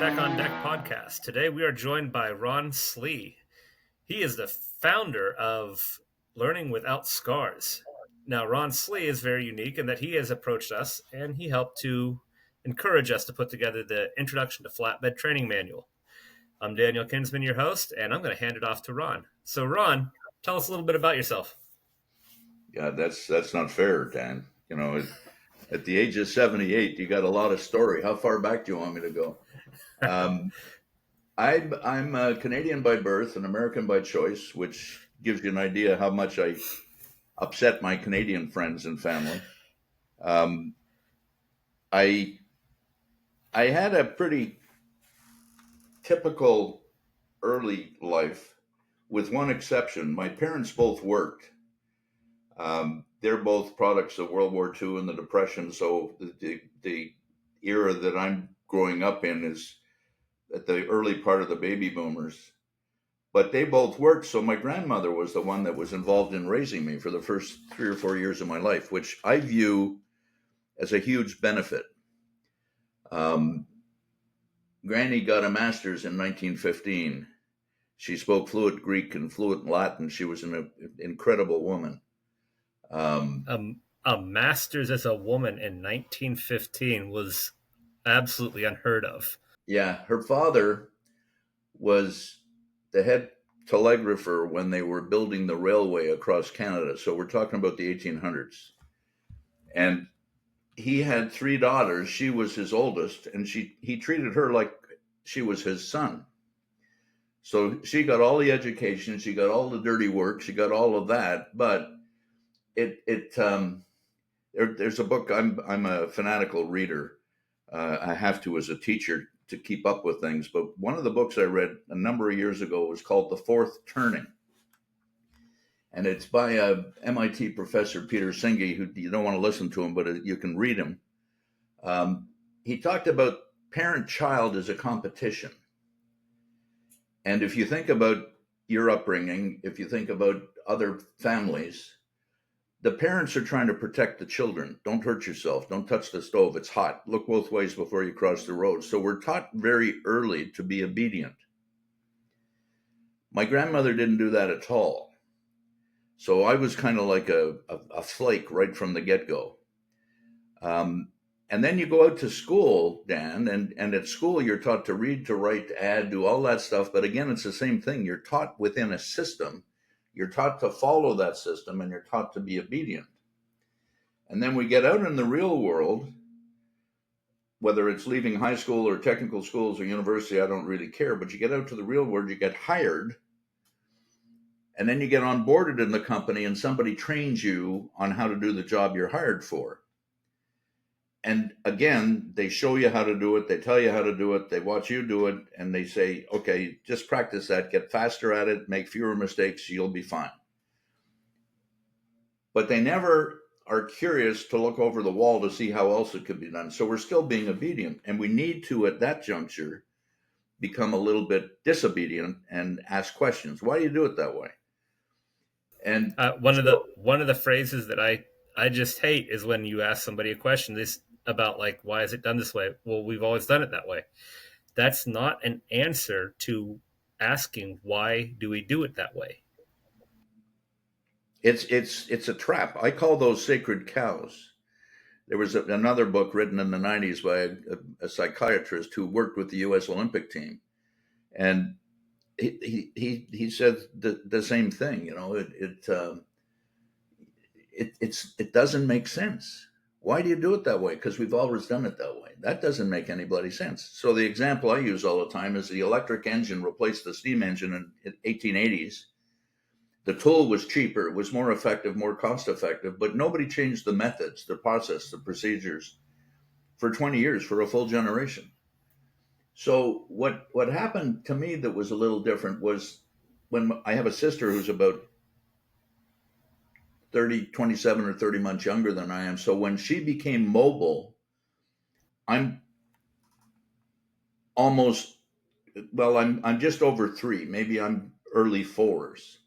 Tech on Deck podcast. Today we are joined by Ron Slee. He is the founder of Learning Without Scars. Now, Ron Slee is very unique in that he has approached us and he helped to encourage us to put together the Introduction to Flatbed Training Manual. I'm Daniel Kinsman, your host, and I'm going to hand it off to Ron. So, Ron, tell us a little bit about yourself. Yeah, that's not fair, Dan. You know, at the age of 78, you got a lot of story. How far back do you want me to go? I'm a Canadian by birth and American by choice, which gives you an idea how much I upset my Canadian friends and family. I had a pretty typical early life, with one exception. My parents both worked. They're both products of World War II and the Depression, so the era that I'm growing up in is at the early part of the baby boomers. But they both worked, so my grandmother was the one that was involved in raising me for the first 3 or 4 years of my life, which I view as a huge benefit. Granny got a master's in 1915. She spoke fluent Greek and fluent Latin. She was an incredible woman. A master's as a woman in 1915 was absolutely unheard of. Yeah, her father was the head telegrapher when they were building the railway across Canada. So we're talking about the 1800s. And he had 3 daughters. She was his oldest, and he treated her like she was his son. So she got all the education, she got all the dirty work, she got all of that. But there's a book. I'm a fanatical reader. I have to as a teacher to keep up with things. But one of the books I read a number of years ago was called The Fourth Turning. And it's by a MIT professor, Peter Senge, who you don't want to listen to him, but you can read him. He talked about parent-child as a competition. And if you think about your upbringing, if you think about other families, the parents are trying to protect the children. Don't hurt yourself. Don't touch the stove. It's hot. Look both ways before you cross the road. So we're taught very early to be obedient. My grandmother didn't do that at all. So I was kind of like a flake right from the get-go. And then you go out to school, Dan, and at school you're taught to read, to write, to add, do all that stuff. But again, it's the same thing. You're taught within a system. You're taught to follow that system, and you're taught to be obedient. And then we get out in the real world, whether it's leaving high school or technical schools or university, I don't really care, but you get out to the real world, you get hired, and then you get onboarded in the company and somebody trains you on how to do the job you're hired for. And again, they show you how to do it. They tell you how to do it. They watch you do it. And they say, okay, just practice that, get faster at it, make fewer mistakes, you'll be fine. But they never are curious to look over the wall to see how else it could be done. So we're still being obedient. And we need to, at that juncture, become a little bit disobedient and ask questions. Why do you do it that way? And one of the phrases that I just hate is when you ask somebody a question about like, why is it done this way? Well, we've always done it that way. That's not an answer to asking why do we do it that way. It's a trap. I call those sacred cows. There was another book written in the 90s by a psychiatrist who worked with the U.S. Olympic team, and he said the same thing. You know, it doesn't make sense. Why do you do it that way? Because we've always done it that way. That doesn't make any bloody sense. So the example I use all the time is the electric engine replaced the steam engine in the 1880s. The tool was cheaper, it was more effective, more cost effective, but nobody changed the methods, the process, the procedures for 20 years, for a full generation. So what happened to me that was a little different was when I have a sister who's about 27 or 30 months younger than I am. So when she became mobile, I'm just over 3, maybe I'm early 4s.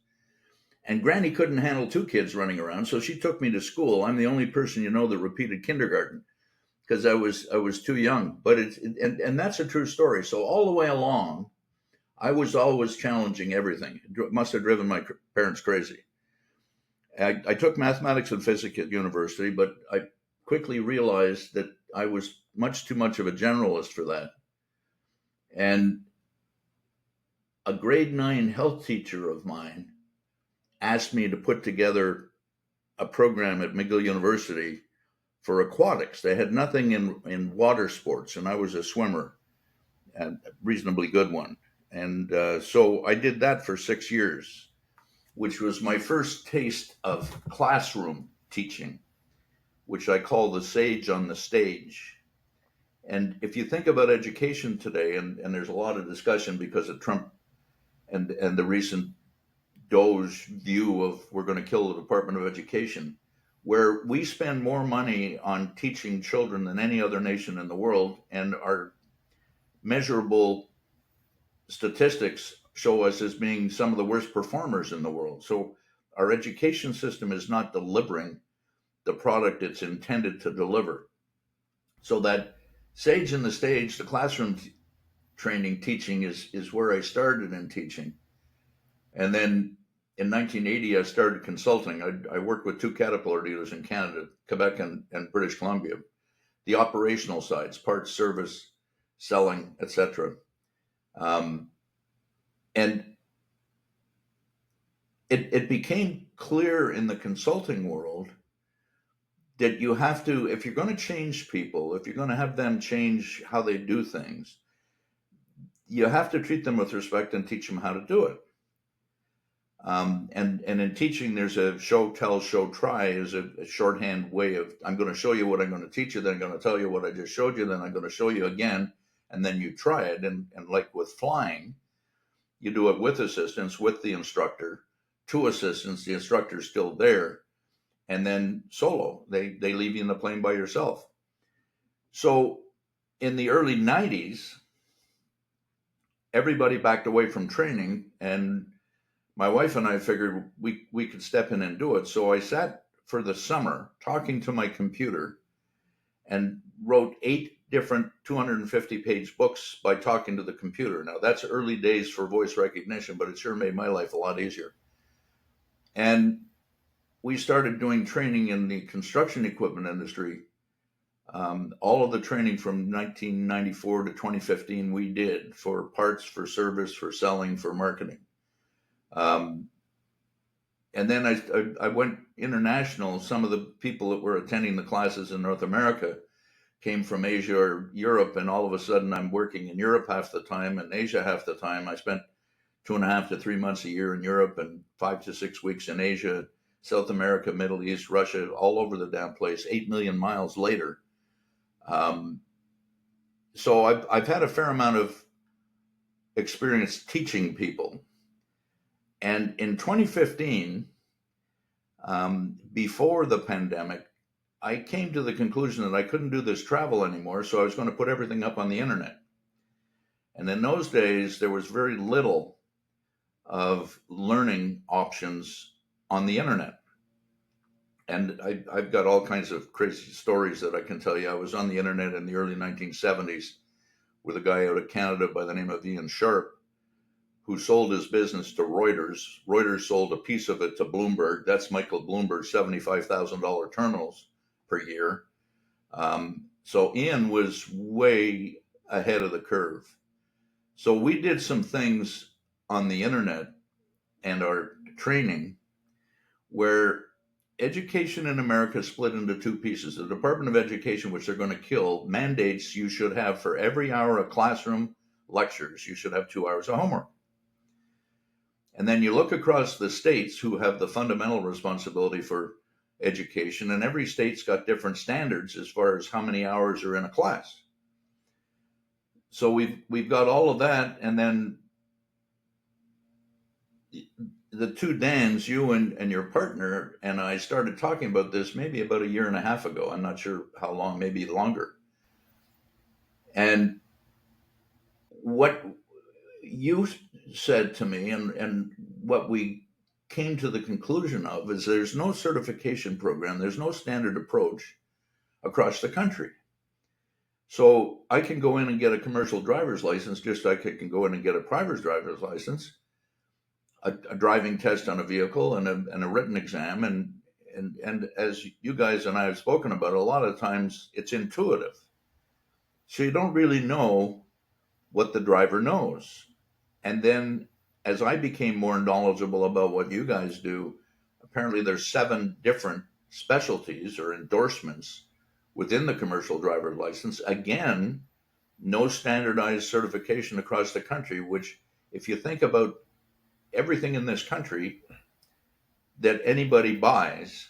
And Granny couldn't handle 2 kids running around, so she took me to school. I'm the only person that repeated kindergarten. because I was too young. But and that's a true story. So all the way along, I was always challenging everything. It must have driven my parents crazy. I took mathematics and physics at university, but I quickly realized that I was much too much of a generalist for that. And a grade 9 health teacher of mine asked me to put together a program at McGill University for aquatics. They had nothing in water sports, and I was a swimmer, and a reasonably good one. And so I did that for 6 years, which was my first taste of classroom teaching, which I call the sage on the stage. And if you think about education today, and there's a lot of discussion because of Trump and the recent Doge view of we're going to kill the Department of Education, where we spend more money on teaching children than any other nation in the world, and our measurable statistics show us as being some of the worst performers in the world. So our education system is not delivering the product it's intended to deliver. So that sage in the stage, the classroom training teaching is where I started in teaching. And then in 1980, I started consulting. I worked with two Caterpillar dealers in Canada, Quebec, and British Columbia. The operational sides, parts, service, selling, etc. And it became clear in the consulting world that you have to, if you're going to change people, if you're going to have them change how they do things, you have to treat them with respect and teach them how to do it. And in teaching, there's a show, tell, show, try is a shorthand way of, I'm going to show you what I'm going to teach you, then I'm going to tell you what I just showed you, then I'm going to show you again, and then you try it. And like with flying, you do it with assistance, with the instructor, two assistants, the instructor's still there, and then solo. They leave you in the plane by yourself. So in the early 90s, everybody backed away from training, and my wife and I figured we could step in and do it. So I sat for the summer talking to my computer and wrote 8 different 250-page books by talking to the computer. Now, that's early days for voice recognition, but it sure made my life a lot easier. And we started doing training in the construction equipment industry. All of the training from 1994 to 2015 we did for parts, for service, for selling, for marketing. And then I went international. Some of the people that were attending the classes in North America came from Asia or Europe, and all of a sudden I'm working in Europe half the time and Asia half the time. I spent 2.5 to 3 months a year in Europe and 5 to 6 weeks in Asia, South America, Middle East, Russia, all over the damn place, 8 million miles later. So I've had a fair amount of experience teaching people. And in 2015, before the pandemic, I came to the conclusion that I couldn't do this travel anymore, so I was going to put everything up on the internet. And in those days, there was very little of learning options on the internet. And I've got all kinds of crazy stories that I can tell you. I was on the internet in the early 1970s with a guy out of Canada by the name of Ian Sharp, who sold his business to Reuters. Reuters sold a piece of it to Bloomberg. That's Michael Bloomberg's $75,000 terminals per year. So Ian was way ahead of the curve. So we did some things on the internet and our training where education in America split into two pieces. The Department of Education, which they're going to kill, mandates you should have for every hour of classroom lectures, you should have 2 hours of homework. And then you look across the states who have the fundamental responsibility for education, and every state's got different standards as far as how many hours are in a class. So we've got all of that, and then the two Dans, you and your partner and I started talking about this maybe about 1.5 years ago. I'm not sure how long, maybe longer. And what you said to me and what we came to the conclusion of is there's no certification program, there's no standard approach across the country. So I can go in and get a commercial driver's license just like I can go in and get a private driver's license, a driving test on a vehicle, and a written exam. And as you guys and I have spoken about, a lot of times it's intuitive. So you don't really know what the driver knows. And then as I became more knowledgeable about what you guys do, apparently there's 7 different specialties or endorsements within the commercial driver's license. Again, no standardized certification across the country, which, if you think about everything in this country that anybody buys,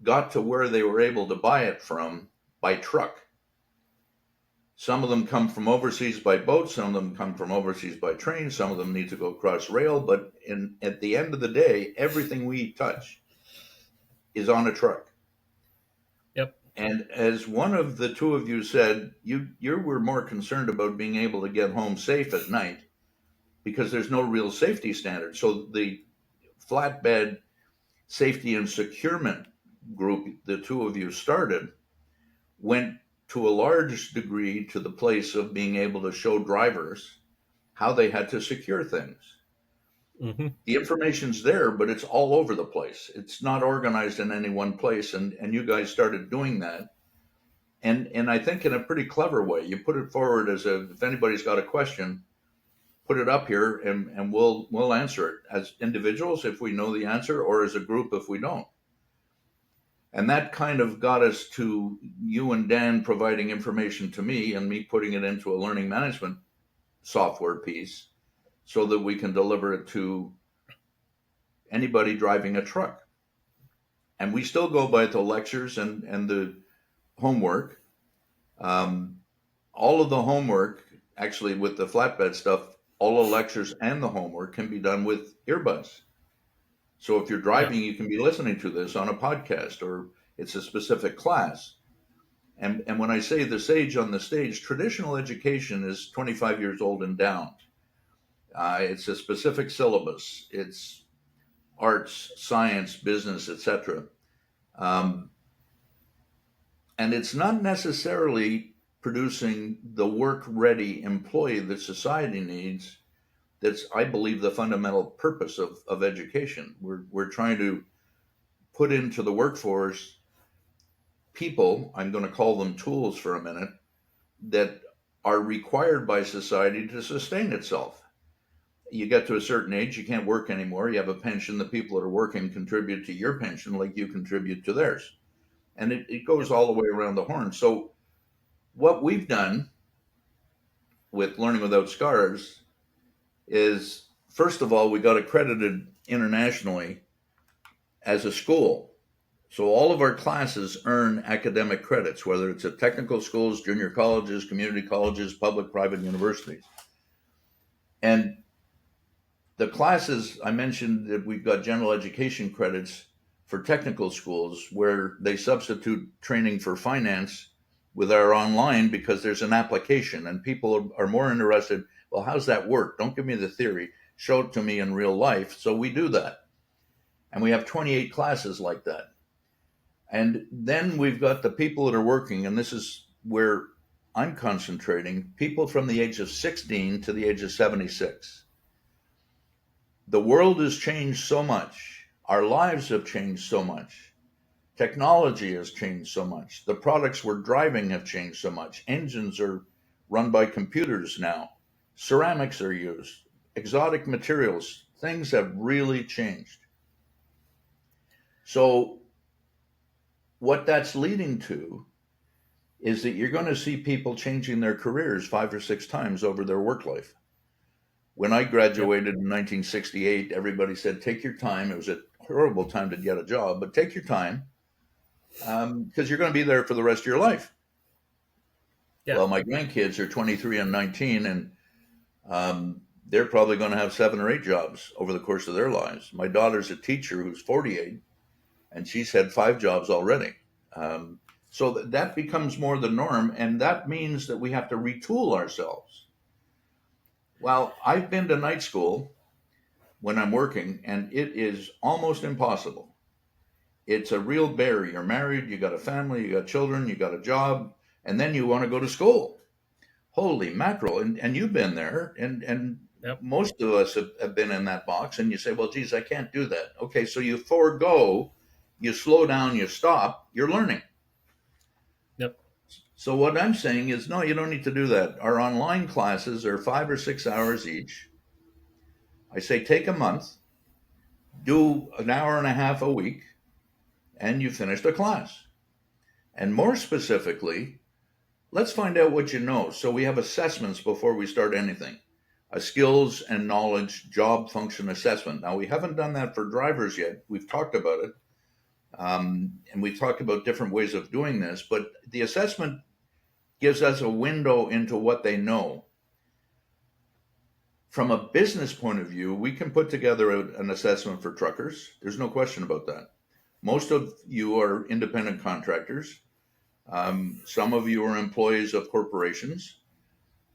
got to where they were able to buy it from by truck. Some of them come from overseas by boat, some of them come from overseas by train, some of them need to go across rail, but at the end of the day, everything we touch is on a truck. Yep. And as one of the two of you said, you were more concerned about being able to get home safe at night because there's no real safety standard. So the flatbed safety and securement group the two of you started went to a large degree to the place of being able to show drivers how they had to secure things. Mm-hmm. The information's there, but it's all over the place. It's not organized in any one place. And you guys started doing that. And I think in a pretty clever way. You put it forward as if anybody's got a question, put it up here and we'll answer it as individuals if we know the answer, or as a group if we don't. And that kind of got us to you and Dan providing information to me and me putting it into a learning management software piece so that we can deliver it to anybody driving a truck. And we still go by the lectures and the homework. All of the homework, actually, with the flatbed stuff, all the lectures and the homework can be done with earbuds. So if you're Yeah. driving, you can be listening to this on a podcast, or it's a specific class. And when I say the sage on the stage, traditional education is 25 years old and down. It's a specific syllabus. It's arts, science, business, etc. Um, and it's not necessarily producing the work-ready employee that society needs. That's, I believe, the fundamental purpose of education. We're trying to put into the workforce people, I'm going to call them tools for a minute, that are required by society to sustain itself. You get to a certain age, you can't work anymore. You have a pension. The people that are working contribute to your pension like you contribute to theirs. And it goes Yep. all the way around the horn. So what we've done with Learning Without Scars is, first of all, we got accredited internationally as a school. So all of our classes earn academic credits, whether it's at technical schools, junior colleges, community colleges, public, private universities. And the classes, I mentioned that we've got general education credits for technical schools where they substitute training for finance with our online because there's an application and people are more interested. Well, how's that work? Don't give me the theory. Show it to me in real life. So we do that. And we have 28 classes like that. And then we've got the people that are working, and this is where I'm concentrating, people from the age of 16 to the age of 76. The world has changed so much. Our lives have changed so much. Technology has changed so much. The products we're driving have changed so much. Engines are run by computers now. Ceramics are used. Exotic materials. Things have really changed. So what that's leading to is that you're going to see people changing their careers 5 or 6 times over their work life. When I Yep. graduated in 1968, everybody said, take your time. It was a horrible time to get a job, but take your time because you're going to be there for the rest of your life. Yeah. Well, my grandkids are 23 and 19, and they're probably going to have 7 or 8 jobs over the course of their lives. My daughter's a teacher who's 48, and she's had 5 jobs already. Um, so that becomes more the norm, and that means that we have to retool ourselves. Well, I've been to night school when I'm working, and it is almost impossible. It's a real bear. You're married, you got a family, you got children, you got a job. and then you want to go to school. Holy mackerel. And you've been there, and Yep. most of us have been in that box, and you say, well, geez, I can't do that. Okay, so you forego, you slow down, you stop, you're learning. Yep. So what I'm saying is, no, you don't need to do that. Our online classes are 5 or 6 hours each. I say take a month, do an hour and a half a week, and you finished a class. And more specifically, let's find out what you know. So we have assessments before we start anything. A skills and knowledge job function assessment. Now, we haven't done that for drivers yet. We've talked about it. And we've talked about different ways of doing this, but the assessment gives us a window into what they know. From a business point of view, we can put together an assessment for truckers. There's no question about that. Most of you are independent contractors. Some of you are employees of corporations.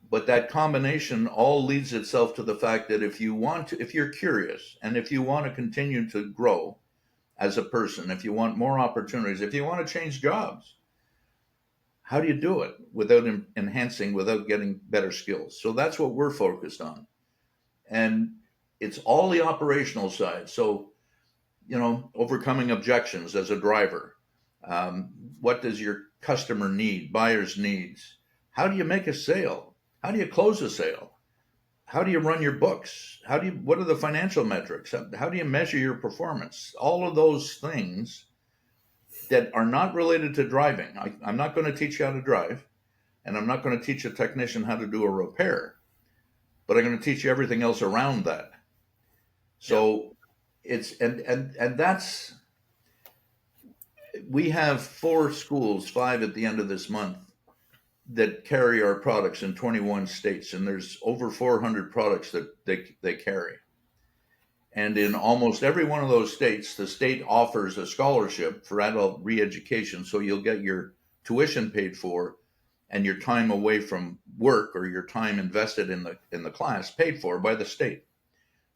But that combination all leads itself to the fact that if you want to, if you're curious and if you want to continue to grow as a person, if you want more opportunities, if you want to change jobs, how do you do it without enhancing, without getting better skills? So that's what we're focused on. And it's all the operational side. So, overcoming objections as a driver. What does your customer need, buyer's needs? How do you make a sale? How do you close a sale? How do you run your books? What are the financial metrics? How do you measure your performance? All of those things that are not related to driving. I'm not going to teach you how to drive, and I'm not going to teach a technician how to do a repair, but I'm going to teach you everything else around that. Yep. So it's and that's we have 4 schools, 5 at the end of this month, that carry our products in 21 states, and there's over 400 products that they carry. And in almost every one of those states, the state offers a scholarship for adult re-education, so you'll get your tuition paid for and your time away from work or your time invested in the class paid for by the state.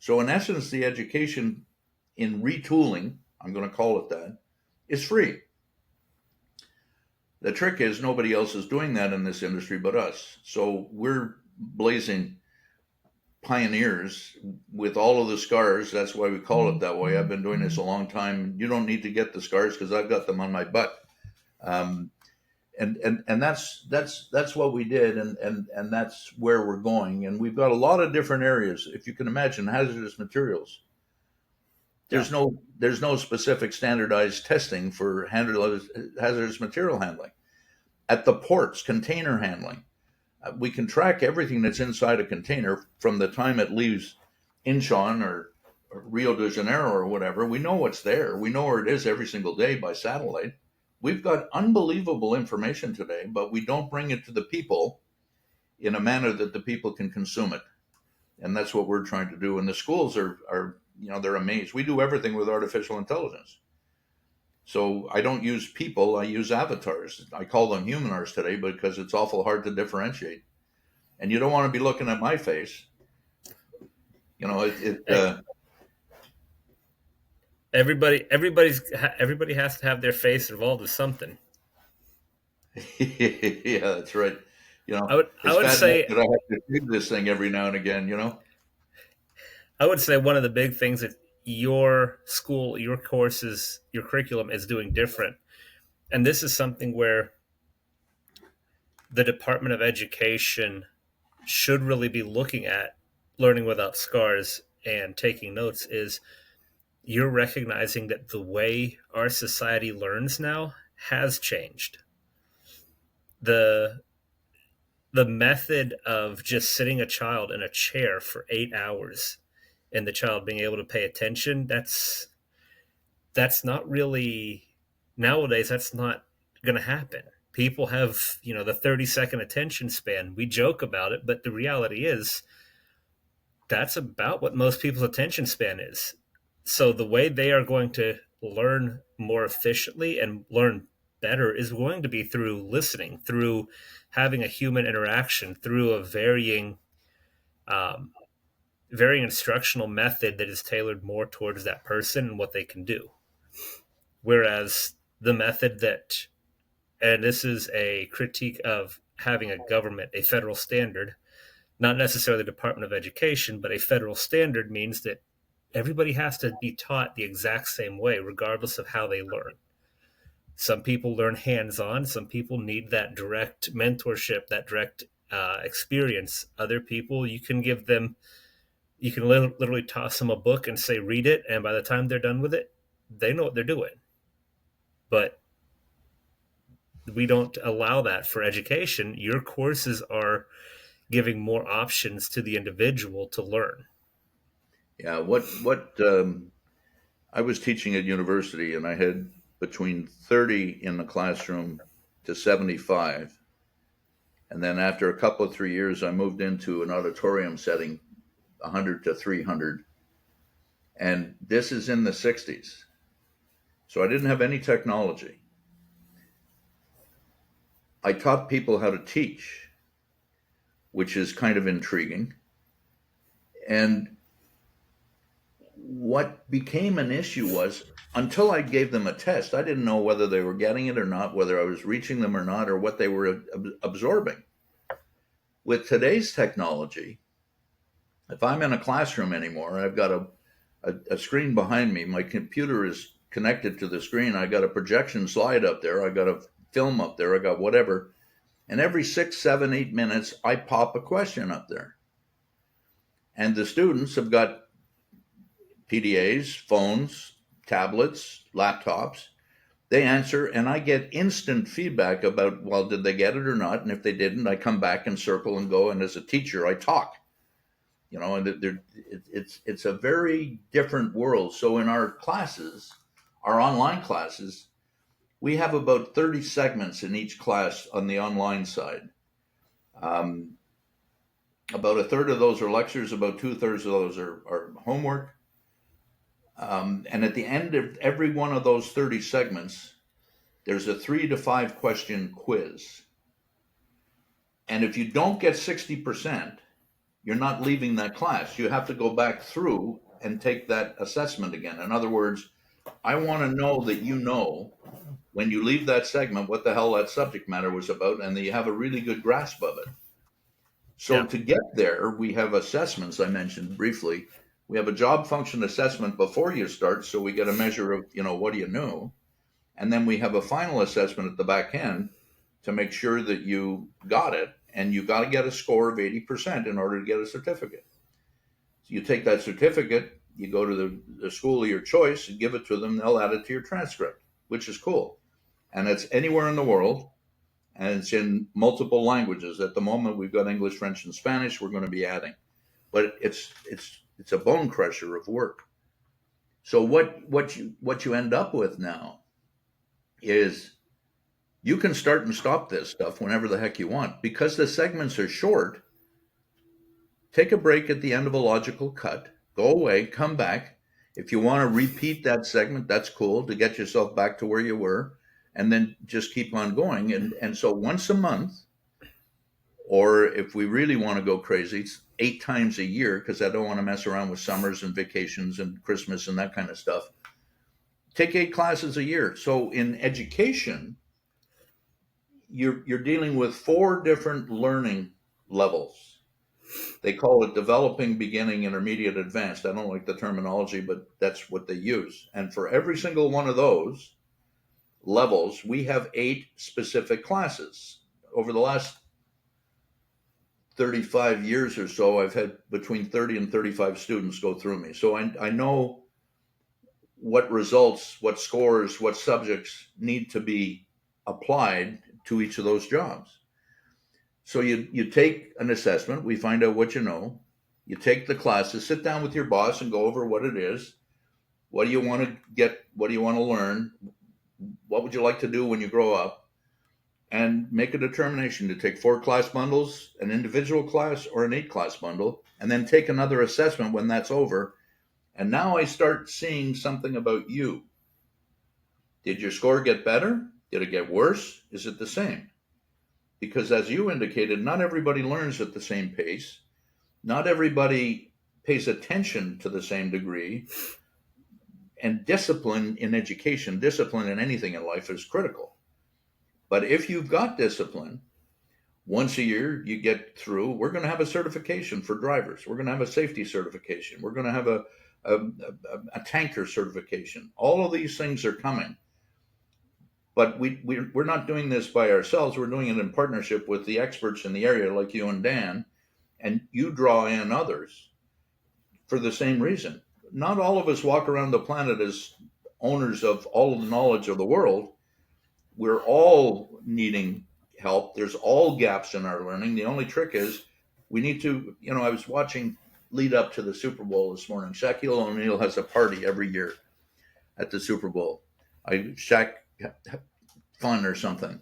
So in essence, the education in retooling, I'm going to call it that, is free. The trick is nobody else is doing that in this industry but us. So we're blazing pioneers with all of the scars. That's why we call it that way. I've been doing this a long time. You don't need to get the scars because I've got them on my butt. And that's what we did, and that's where we're going. And we've got a lot of different areas. If you can imagine hazardous materials, Yeah. there's no specific standardized testing for hazardous material handling. At the ports, container handling, we can track everything that's inside a container from the time it leaves Incheon or Rio de Janeiro or whatever. We know what's there. We know where it is every single day by satellite. We've got unbelievable information today, but we don't bring it to the people in a manner that the people can consume it. And that's what we're trying to do. And the schools are they're amazed. We do everything with artificial intelligence. So I don't use people, I use avatars. I call them humanars today because it's awful hard to differentiate. And you don't want to be looking at my face. You know, Hey, everybody has to have their face involved with something. yeah, that's right. I It's would bad enough say that I have to do this thing every now and again. I would say one of the big things that your school, your courses, your curriculum is doing different, and this is something where the Department of Education should really be looking at learning without scars and taking notes is you're recognizing that the way our society learns now has changed. The the method of just sitting a child in a chair for 8 hours and the child being able to pay attention, that's not really nowadays, that's not going to happen. People have, the 30-second attention span. We joke about it, but the reality is that's about what most people's attention span is. So the way they are going to learn more efficiently and learn better is going to be through listening, through having a human interaction, through a um, very instructional method that is tailored more towards that person and what they can do. Whereas the method that And this is a critique of having a government, a federal standard, not necessarily the Department of Education, but a federal standard means that everybody has to be taught the exact same way, regardless of how they learn. Some people learn hands on, some people need that direct mentorship, that direct experience. Other people, you can give them, you can literally toss them a book and say, read it. And by the time they're done with it, they know what they're doing. But we don't allow that for education. Your courses are giving more options to the individual to learn. Yeah, what I was teaching at university, and I had between 30 in the classroom to 75. And then after a couple of 3 years, I moved into an auditorium setting, 100 to 300. And this is in the 60s. So I didn't have any technology. I taught people how to teach, which is kind of intriguing. And what became an issue was, until I gave them a test, I didn't know whether they were getting it or not, whether I was reaching them or not, or what they were absorbing. With today's technology, if I'm in a classroom anymore, I've got a screen behind me. My computer is connected to the screen. I got a projection slide up there. I got a film up there. I got whatever. And every 6, 7, 8 minutes, I pop a question up there. And the students have got PDAs, phones, tablets, laptops. They answer, and I get instant feedback about, well, did they get it or not? And if they didn't, I come back and circle and go. And as a teacher, I talk. And it's a very different world. So in our classes, our online classes, we have about 30 segments in each class on the online side. About a third of those are lectures, about 2/3 of those are homework. And at the end of every one of those 30 segments, there's a 3 to 5 question quiz. And if you don't get 60%, you're not leaving that class. You have to go back through and take that assessment again. In other words, I want to know that you know when you leave that segment what the hell that subject matter was about, and that you have a really good grasp of it. So Yeah. to get there, we have assessments I mentioned briefly. We have a job function assessment before you start, so we get a measure of, what do you know? And then we have a final assessment at the back end to make sure that you got it, and you got to get a score of 80% in order to get a certificate. So you take that certificate, you go to the school of your choice and give it to them, they'll add it to your transcript, which is cool. And it's anywhere in the world, and it's in multiple languages. At the moment, we've got English, French, and Spanish. We're going to be adding, but it's a bone crusher of work. So what you end up with now is you can start and stop this stuff whenever the heck you want, because the segments are short. Take a break at the end of a logical cut, go away, come back. If you want to repeat that segment, that's cool, to get yourself back to where you were, and then just keep on going. And so once a month, or if we really want to go crazy, it's 8 times a year, because I don't want to mess around with summers and vacations and Christmas and that kind of stuff. Take 8 classes a year. So in education, you're dealing with 4 different learning levels. They call it developing, beginning, intermediate, advanced. I don't like the terminology, but that's what they use. And for every single one of those levels, we have 8 specific classes. Over the last 35 years or so, I've had between 30 and 35 students go through me. So I know what results, what scores, what subjects need to be applied to each of those jobs. So you take an assessment, we find out what you know, you take the classes, sit down with your boss and go over what it is. What do you want to get? What do you want to learn? What would you like to do when you grow up? And make a determination to take 4 class bundles, an individual class, or an 8 class bundle, and then take another assessment when that's over. And now I start seeing something about you. Did your score get better? Did it get worse? Is it the same? Because as you indicated, not everybody learns at the same pace. Not everybody pays attention to the same degree. And discipline in education, discipline in anything in life is critical. But if you've got discipline, once a year you get through, we're going to have a certification for drivers. We're going to have a safety certification. We're going to have a tanker certification. All of these things are coming. But we're not doing this by ourselves. We're doing it in partnership with the experts in the area, like you and Dan, and you draw in others for the same reason. Not all of us walk around the planet as owners of all of the knowledge of the world. We're all needing help. There's all gaps in our learning. The only trick is we need to, I was watching lead up to the Super Bowl this morning. Shaquille O'Neal has a party every year at the Super Bowl. Shaq fun or something.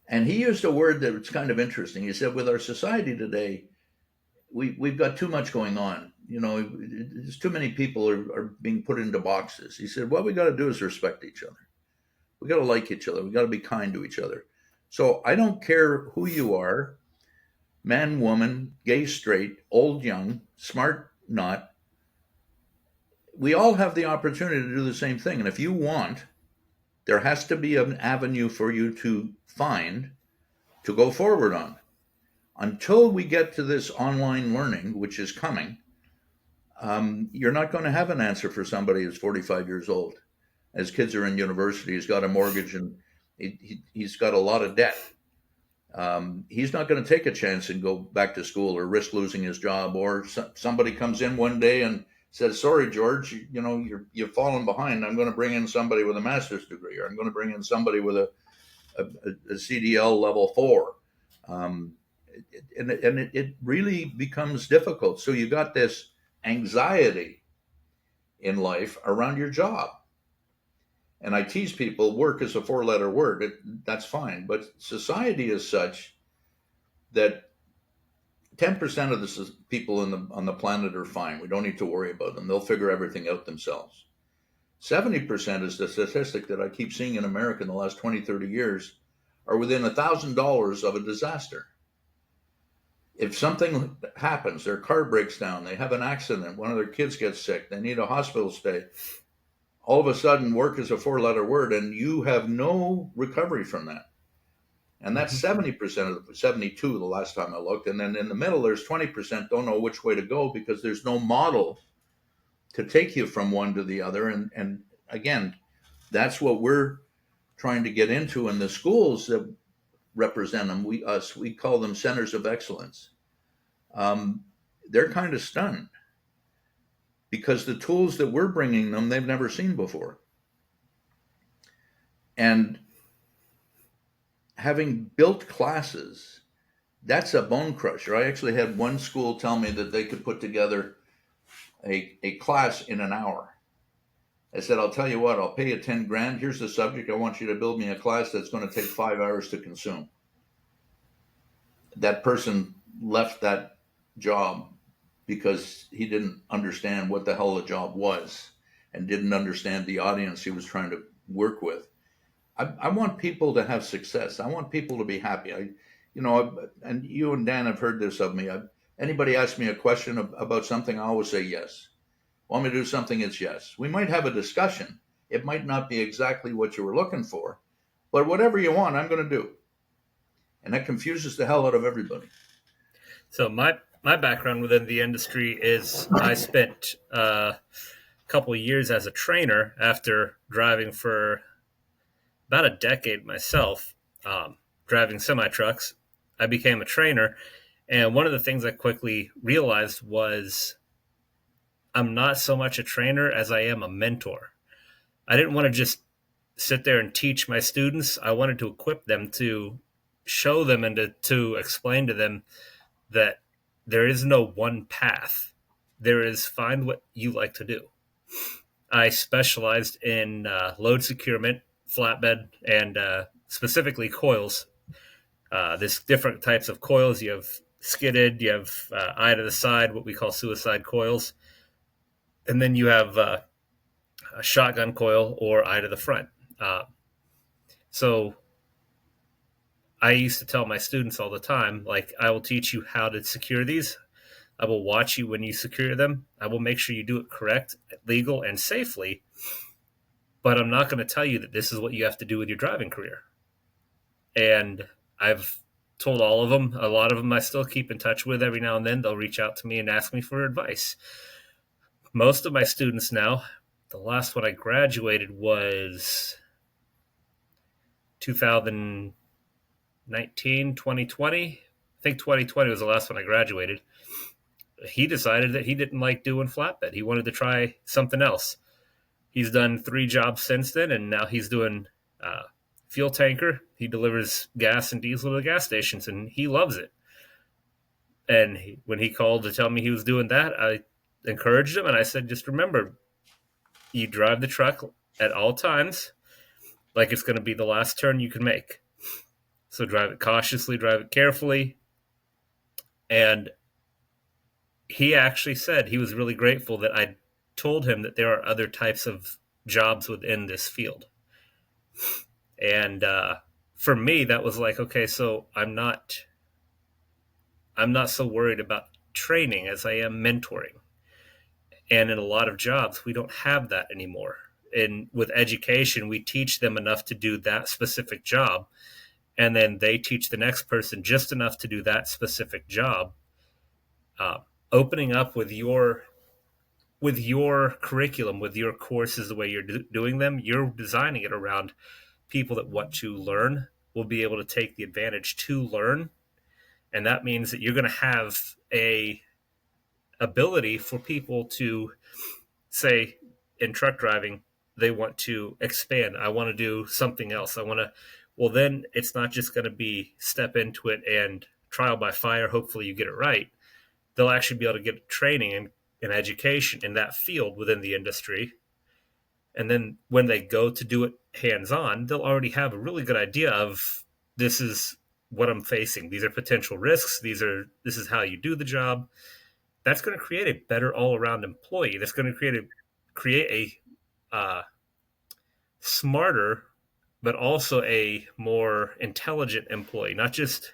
And he used a word that was kind of interesting. He said, with our society today, we've got too much going on. There's too many people are being put into boxes. He said, what we got to do is respect each other. We got to like each other. We got to be kind to each other. So I don't care who you are, man, woman, gay, straight, old, young, smart, not. We all have the opportunity to do the same thing. And if you want, there has to be an avenue for you to find to go forward on. Until we get to this online learning, which is coming, you're not going to have an answer for somebody who's 45 years old. As kids are in university, he's got a mortgage and he's got a lot of debt. He's not going to take a chance and go back to school or risk losing his job. Or somebody comes in one day and says, sorry, George, you've fallen behind. I'm going to bring in somebody with a master's degree, or I'm going to bring in somebody with a CDL level 4. And it really becomes difficult. So you got this anxiety in life around your job. And I tease people, work is a 4-letter word. That's fine. But society is such that 10% of the people on the planet are fine. We don't need to worry about them. They'll figure everything out themselves. 70% is the statistic that I keep seeing in America in the last 20, 30 years, are within $1,000 of a disaster. If something happens, their car breaks down, they have an accident, one of their kids gets sick, they need a hospital stay, all of a sudden work is a 4-letter word and you have no recovery from that. And that's 70% of the 72 the last time I looked. And then in the middle, there's 20% don't know which way to go because there's no model to take you from one to the other. And again, that's what we're trying to get into in the schools that represent them. We call them centers of excellence. They're kind of stunned because the tools that we're bringing them, they've never seen before. And having built classes, that's a bone crusher. I actually had one school tell me that they could put together a class in an hour. I said, I'll tell you what, I'll pay you 10 grand. Here's the subject. I want you to build me a class that's going to take 5 hours to consume. That person left that job because he didn't understand what the hell the job was and didn't understand the audience he was trying to work with. I want people to have success. I want people to be happy. And you and Dan have heard this of me. Anybody asks me a question about something, I always say yes. Want me to do something? It's yes. We might have a discussion. It might not be exactly what you were looking for, but whatever you want, I'm going to do. And that confuses the hell out of everybody. So my background within the industry is I spent a couple of years as a trainer after driving for about a decade myself, driving semi-trucks. I became a trainer. And one of the things I quickly realized was I'm not so much a trainer as I am a mentor. I didn't want to just sit there and teach my students. I wanted to equip them to show them and to explain to them that there is no one path. There is find what you like to do. I specialized in load securement, flatbed, and specifically coils. There's different types of coils. You have skidded, you have eye to the side, what we call suicide coils. And then you have a shotgun coil or eye to the front. So I used to tell my students all the time, like, I will teach you how to secure these. I will watch you when you secure them. I will make sure you do it correct, legal, and safely. But I'm not going to tell you that this is what you have to do with your driving career. And I've told all of them. A lot of them I still keep in touch with every now and then. They'll reach out to me and ask me for advice. Most of my students now, the last one I graduated was 2019, 2020. I think 2020 was the last one I graduated. He decided that he didn't like doing flatbed. He wanted to try something else. He's done 3 jobs since then, and now he's doing fuel tanker. He delivers gas and diesel to the gas stations, and he loves it. And when he called to tell me he was doing that, I encouraged him, and I said, just remember, you drive the truck at all times like it's going to be the last turn you can make. So drive it cautiously, drive it carefully. And he actually said he was really grateful that I told him that there are other types of jobs within this field. And for me, that was like, okay, so I'm not so worried about training as I am mentoring. And in a lot of jobs, we don't have that anymore. And with education, we teach them enough to do that specific job, and then they teach the next person just enough to do that specific job. Uh, Opening up with your curriculum, with your courses, the way you're doing them, you're designing it around people that want to learn will be able to take the advantage to learn, and that means that you're going to have a ability for people to say in truck driving they want to expand. I want to do something else. I want to. Well, then it's not just going to be step into it and trial by fire. Hopefully, you get it right. They'll actually be able to get training and education in that field within the industry. And then when they go to do it hands on, they'll already have a really good idea of this is what I'm facing. These are potential risks. This is how you do the job. That's going to create a better all around employee. That's going to create a smarter, but also a more intelligent employee. Not just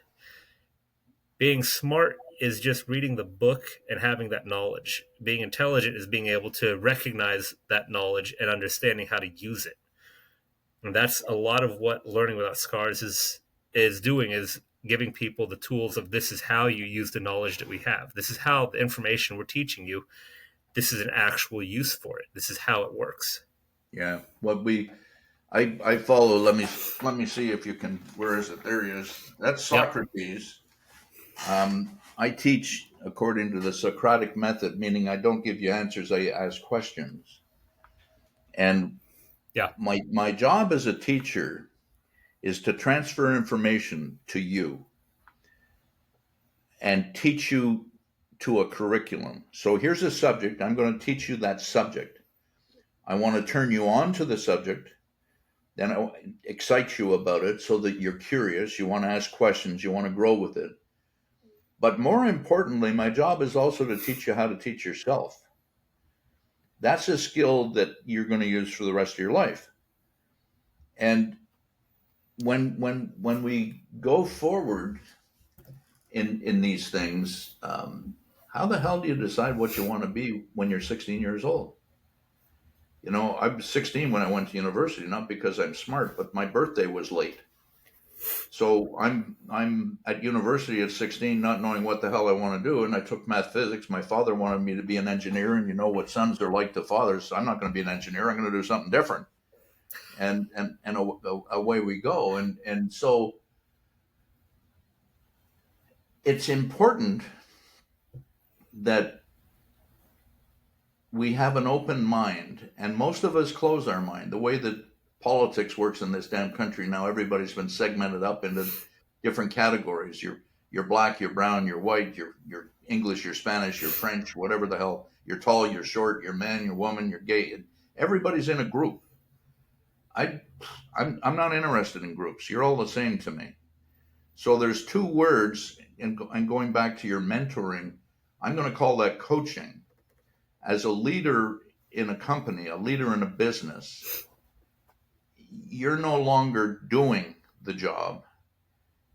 being smart is just reading the book and having that knowledge. Being intelligent is being able to recognize that knowledge and understanding how to use it. And that's a lot of what learning without scars is doing, is giving people the tools of this is how you use the knowledge that we have. This is how the information we're teaching you, this is an actual use for it. This is how it works. Yeah. I follow. Let me see if you can. Where is it? There he is. That's Yep. Socrates. I teach according to the Socratic method, meaning I don't give you answers. I ask questions. And Yeah. my job as a teacher is to transfer information to you and teach you to a curriculum. So here's a subject. I'm going to teach you that subject. I want to turn you on to the subject, then I excite you about it so that you're curious, you want to ask questions, you want to grow with it. But more importantly, my job is also to teach you how to teach yourself. That's a skill that you're going to use for the rest of your life. And when we go forward in these things, how the hell do you decide what you want to be when you're 16 years old? You know, I was 16 when I went to university, not because I'm smart, but my birthday was late. So I'm at university at 16, not knowing what the hell I want to do, and I took math physics. My father wanted me to be an engineer, and you know what sons are like to fathers. So I'm not going to be an engineer. I'm going to do something different, and away we go. And so it's important that we have an open mind, and most of us close our mind. The way that politics works in this damn country now, everybody's been segmented up into different categories. You're black, you're brown, you're white, you're English, you're Spanish, you're French, whatever the hell. You're tall, you're short, you're man, you're woman, you're gay. Everybody's in a group. I I'm not interested in groups. You're all the same to me. So there's two words, and going back to your mentoring, I'm going to call that coaching. As a leader in a company, a leader in a business, you're no longer doing the job,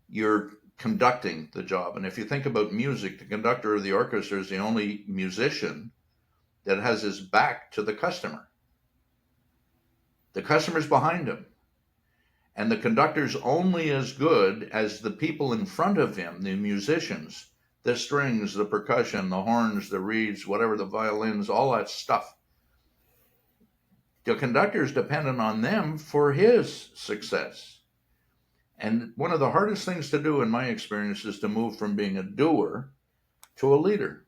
you're conducting the job. And if you think about music, the conductor of the orchestra is the only musician that has his back to the customer. The customer's behind him. And the conductor's only as good as the people in front of him, the musicians, the strings, the percussion, the horns, the reeds, whatever, the violins, all that stuff. The conductor is dependent on them for his success. And one of the hardest things to do, in my experience, is to move from being a doer to a leader.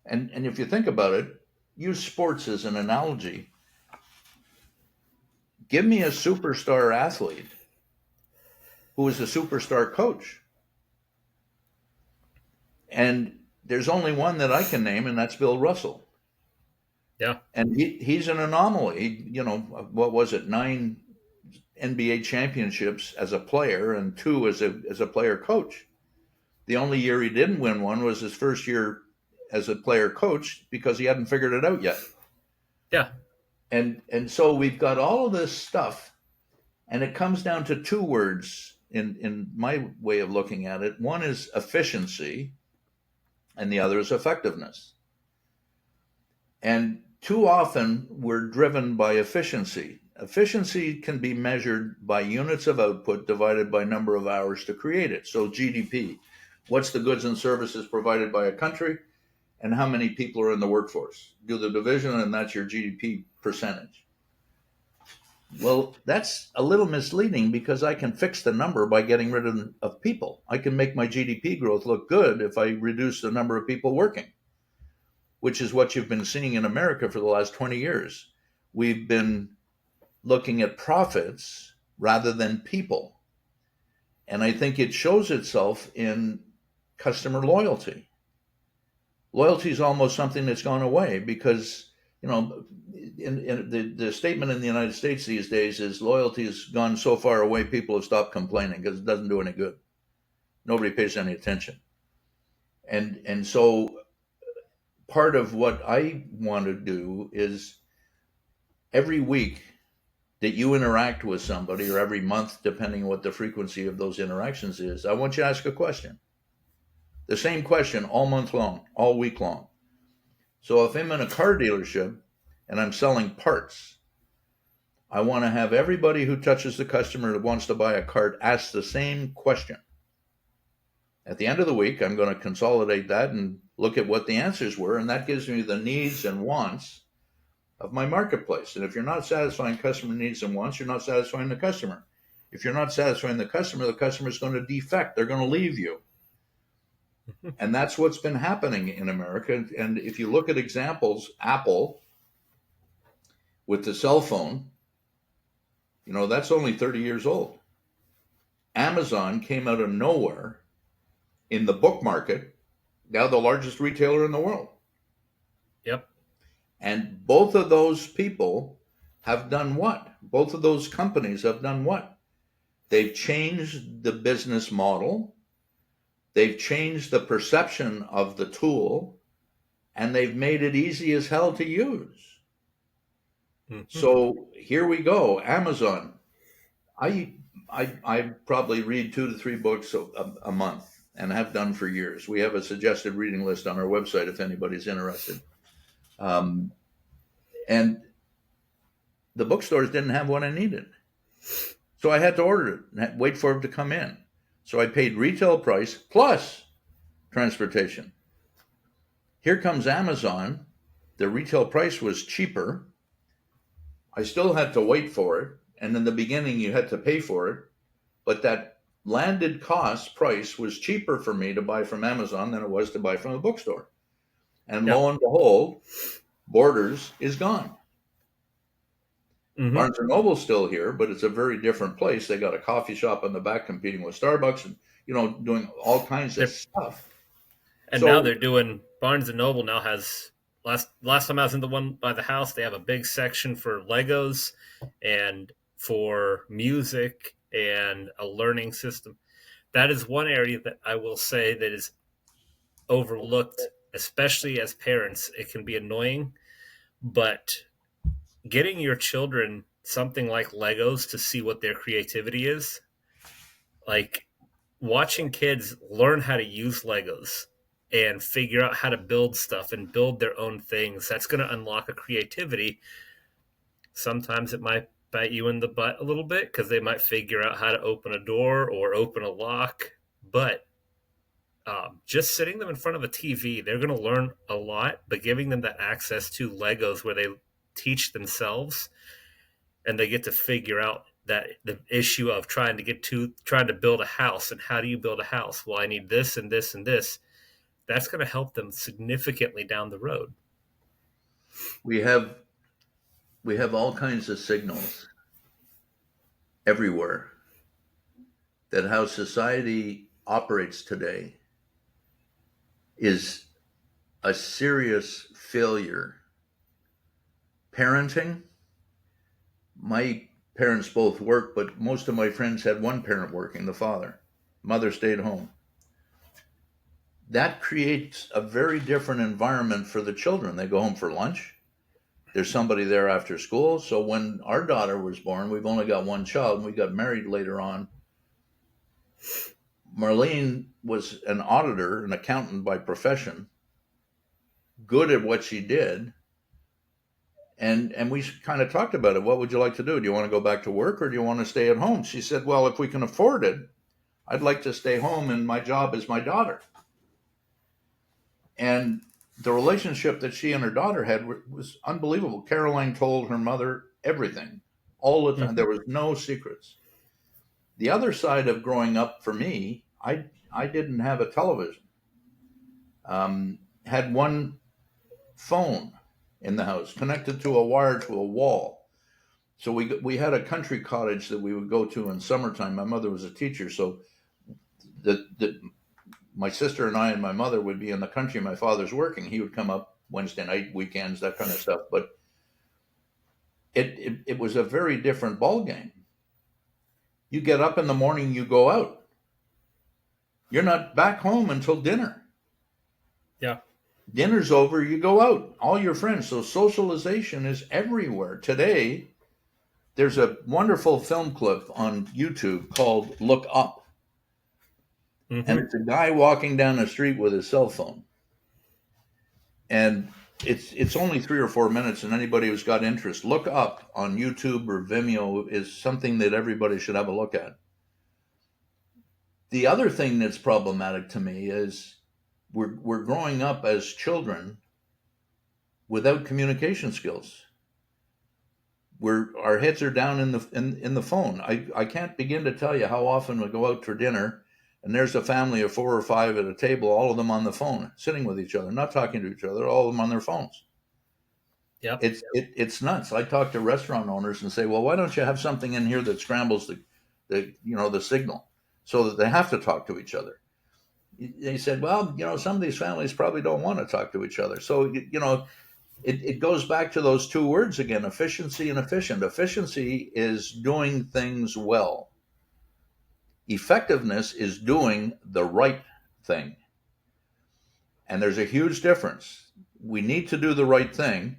And if you think about it, use sports as an analogy. Give me a superstar athlete who is a superstar coach. And there's only one that I can name, and that's Bill Russell. Yeah. And he's an anomaly. You know, what was it, 9 NBA championships as a player and 2 as a player coach. The only year he didn't win one was his first year as a player coach because he hadn't figured it out yet. Yeah. And so we've got all of this stuff, and it comes down to 2 words in my way of looking at it. One is efficiency, and the other is effectiveness. And too often we're driven by efficiency. Efficiency can be measured by units of output divided by number of hours to create it. So GDP, what's the goods and services provided by a country, and how many people are in the workforce? Do the division, and that's your GDP percentage. Well, that's a little misleading because I can fix the number by getting rid of people. I can make my GDP growth look good if I reduce the number of people working, which is what you've been seeing in America for the last 20 years. We've been looking at profits rather than people. And I think it shows itself in customer loyalty. Loyalty is almost something that's gone away because, you know, in the statement in the United States these days is loyalty has gone so far away, people have stopped complaining because it doesn't do any good. Nobody pays any attention. And so part of what I want to do is every week that you interact with somebody, or every month, depending on what the frequency of those interactions is, I want you to ask a question. The same question all month long, all week long. So if I'm in a car dealership and I'm selling parts, I want to have everybody who touches the customer that wants to buy a cart ask the same question. At the end of the week, I'm going to consolidate that and look at what the answers were, and that gives me the needs and wants of my marketplace. And if you're not satisfying customer needs and wants, you're not satisfying the customer. If you're not satisfying the customer is going to defect. They're going to leave you. And that's what's been happening in America. And if you look at examples, Apple with the cell phone, you know, that's only 30 years old. Amazon came out of nowhere in the book market, now the largest retailer in the world. Yep. And both of those people have done what? Both of those companies have done what? They've changed the business model. They've changed the perception of the tool, and they've made it easy as hell to use. Mm-hmm. So here we go. Amazon. I probably read 2 to 3 books a month, and have done for years. We have a suggested reading list on our website if anybody's interested. And the bookstores didn't have what I needed. So I had to order it and wait for it to come in. So I paid retail price plus transportation. Here comes Amazon. The retail price was cheaper. I still had to wait for it. And in the beginning, you had to pay for it. But that landed cost price was cheaper for me to buy from Amazon than it was to buy from a bookstore. And lo and behold, Borders is gone. Mm-hmm. Barnes & Noble's still here, but it's a very different place. They got a coffee shop in the back competing with Starbucks and, you know, doing all kinds of stuff. And now they're doing, Barnes & Noble now has, last time I was in the one by the house, they have a big section for Legos and for music and a learning system. That is one area that I will say that is overlooked, especially as parents. It can be annoying, but getting your children something like Legos to see what their creativity is, like watching kids learn how to use Legos and figure out how to build stuff and build their own things, that's going to unlock a creativity. Sometimes it might bite you in the butt a little bit because they might figure out how to open a door or open a lock. But just sitting them in front of a TV, they're going to learn a lot, but giving them that access to Legos where they teach themselves and they get to figure out that the issue of trying to build a house, and how do you build a house? Well, I need this and this and this. That's going to help them significantly down the road. We have we have all kinds of signals everywhere that how society operates today is a serious failure. Parenting, my parents both worked, but most of my friends had one parent working, the father. Mother stayed home. That creates a very different environment for the children. They go home for lunch. There's somebody there after school. So when our daughter was born, we've only got one child, and we got married later on. Marlene was an auditor, an accountant by profession, good at what she did. And we kind of talked about it. What would you like to do? Do you want to go back to work or do you want to stay at home? She said, well, if we can afford it, I'd like to stay home, and my job is my daughter. And the relationship that she and her daughter had was unbelievable. Caroline told her mother everything all the time. Mm-hmm. There was no secrets. The other side of growing up for me, I didn't have a television. Had one phone in the house connected to a wire to a wall. So we had a country cottage that we would go to in summertime. My mother was a teacher, so my sister and I and my mother would be in the country. My father's working. He would come up Wednesday night, weekends, that kind of stuff. But it was a very different ball game. You get up in the morning, you go out. You're not back home until dinner. Yeah. Dinner's over, you go out, all your friends. So socialization is everywhere. Today, there's a wonderful film clip on YouTube called Look Up. Mm-hmm. And it's a guy walking down the street with his cell phone. And it's only 3 or 4 minutes, and anybody who's got interest, Look Up on YouTube or Vimeo is something that everybody should have a look at. The other thing that's problematic to me is we're growing up as children without communication skills. Our heads are down in the phone. I can't begin to tell you how often we go out for dinner and there's a family of 4 or 5 at a table, all of them on the phone, sitting with each other, not talking to each other, all of them on their phones. Yep. It's nuts. I talk to restaurant owners and say, well, why don't you have something in here that scrambles the signal so that they have to talk to each other? They said, well, some of these families probably don't want to talk to each other. So, it goes back to those two words again, efficiency and efficient. Efficiency is doing things well. Effectiveness is doing the right thing. And there's a huge difference. We need to do the right thing,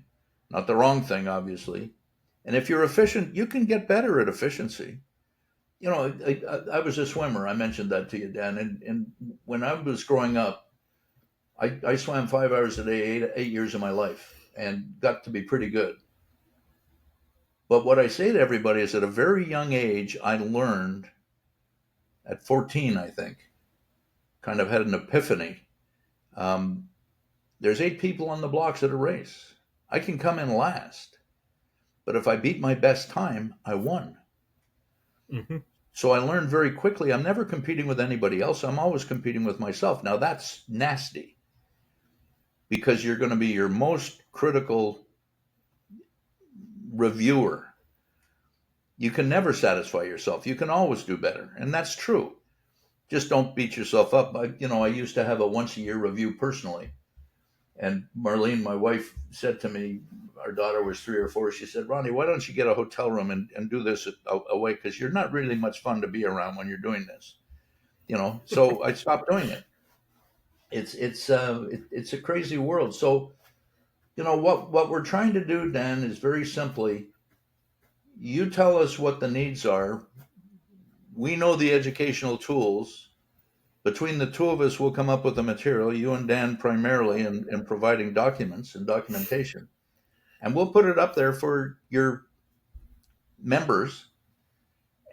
not the wrong thing, obviously. And if you're efficient, you can get better at efficiency. I was a swimmer. I mentioned that to you, Dan. And when I was growing up, I swam 5 hours a day, 8 years of my life, and got to be pretty good. But what I say to everybody is at a very young age, I learned at 14, I think, kind of had an epiphany. There's 8 people on the blocks at a race. I can come in last, but if I beat my best time, I won. Mm-hmm. So I learned very quickly, I'm never competing with anybody else. I'm always competing with myself. Now that's nasty because you're going to be your most critical reviewer. You can never satisfy yourself. You can always do better. And that's true. Just don't beat yourself up. I used to have a once a year review personally. And Marlene, my wife, said to me, our daughter was 3 or 4. She said, Ronnie, why don't you get a hotel room and do this away? Because you're not really much fun to be around when you're doing this. So I stopped doing it. It's a crazy world. So, what we're trying to do, Dan, is very simply, you tell us what the needs are. We know the educational tools. Between the two of us, we'll come up with the material, you and Dan primarily, in providing documents and documentation. And we'll put it up there for your members,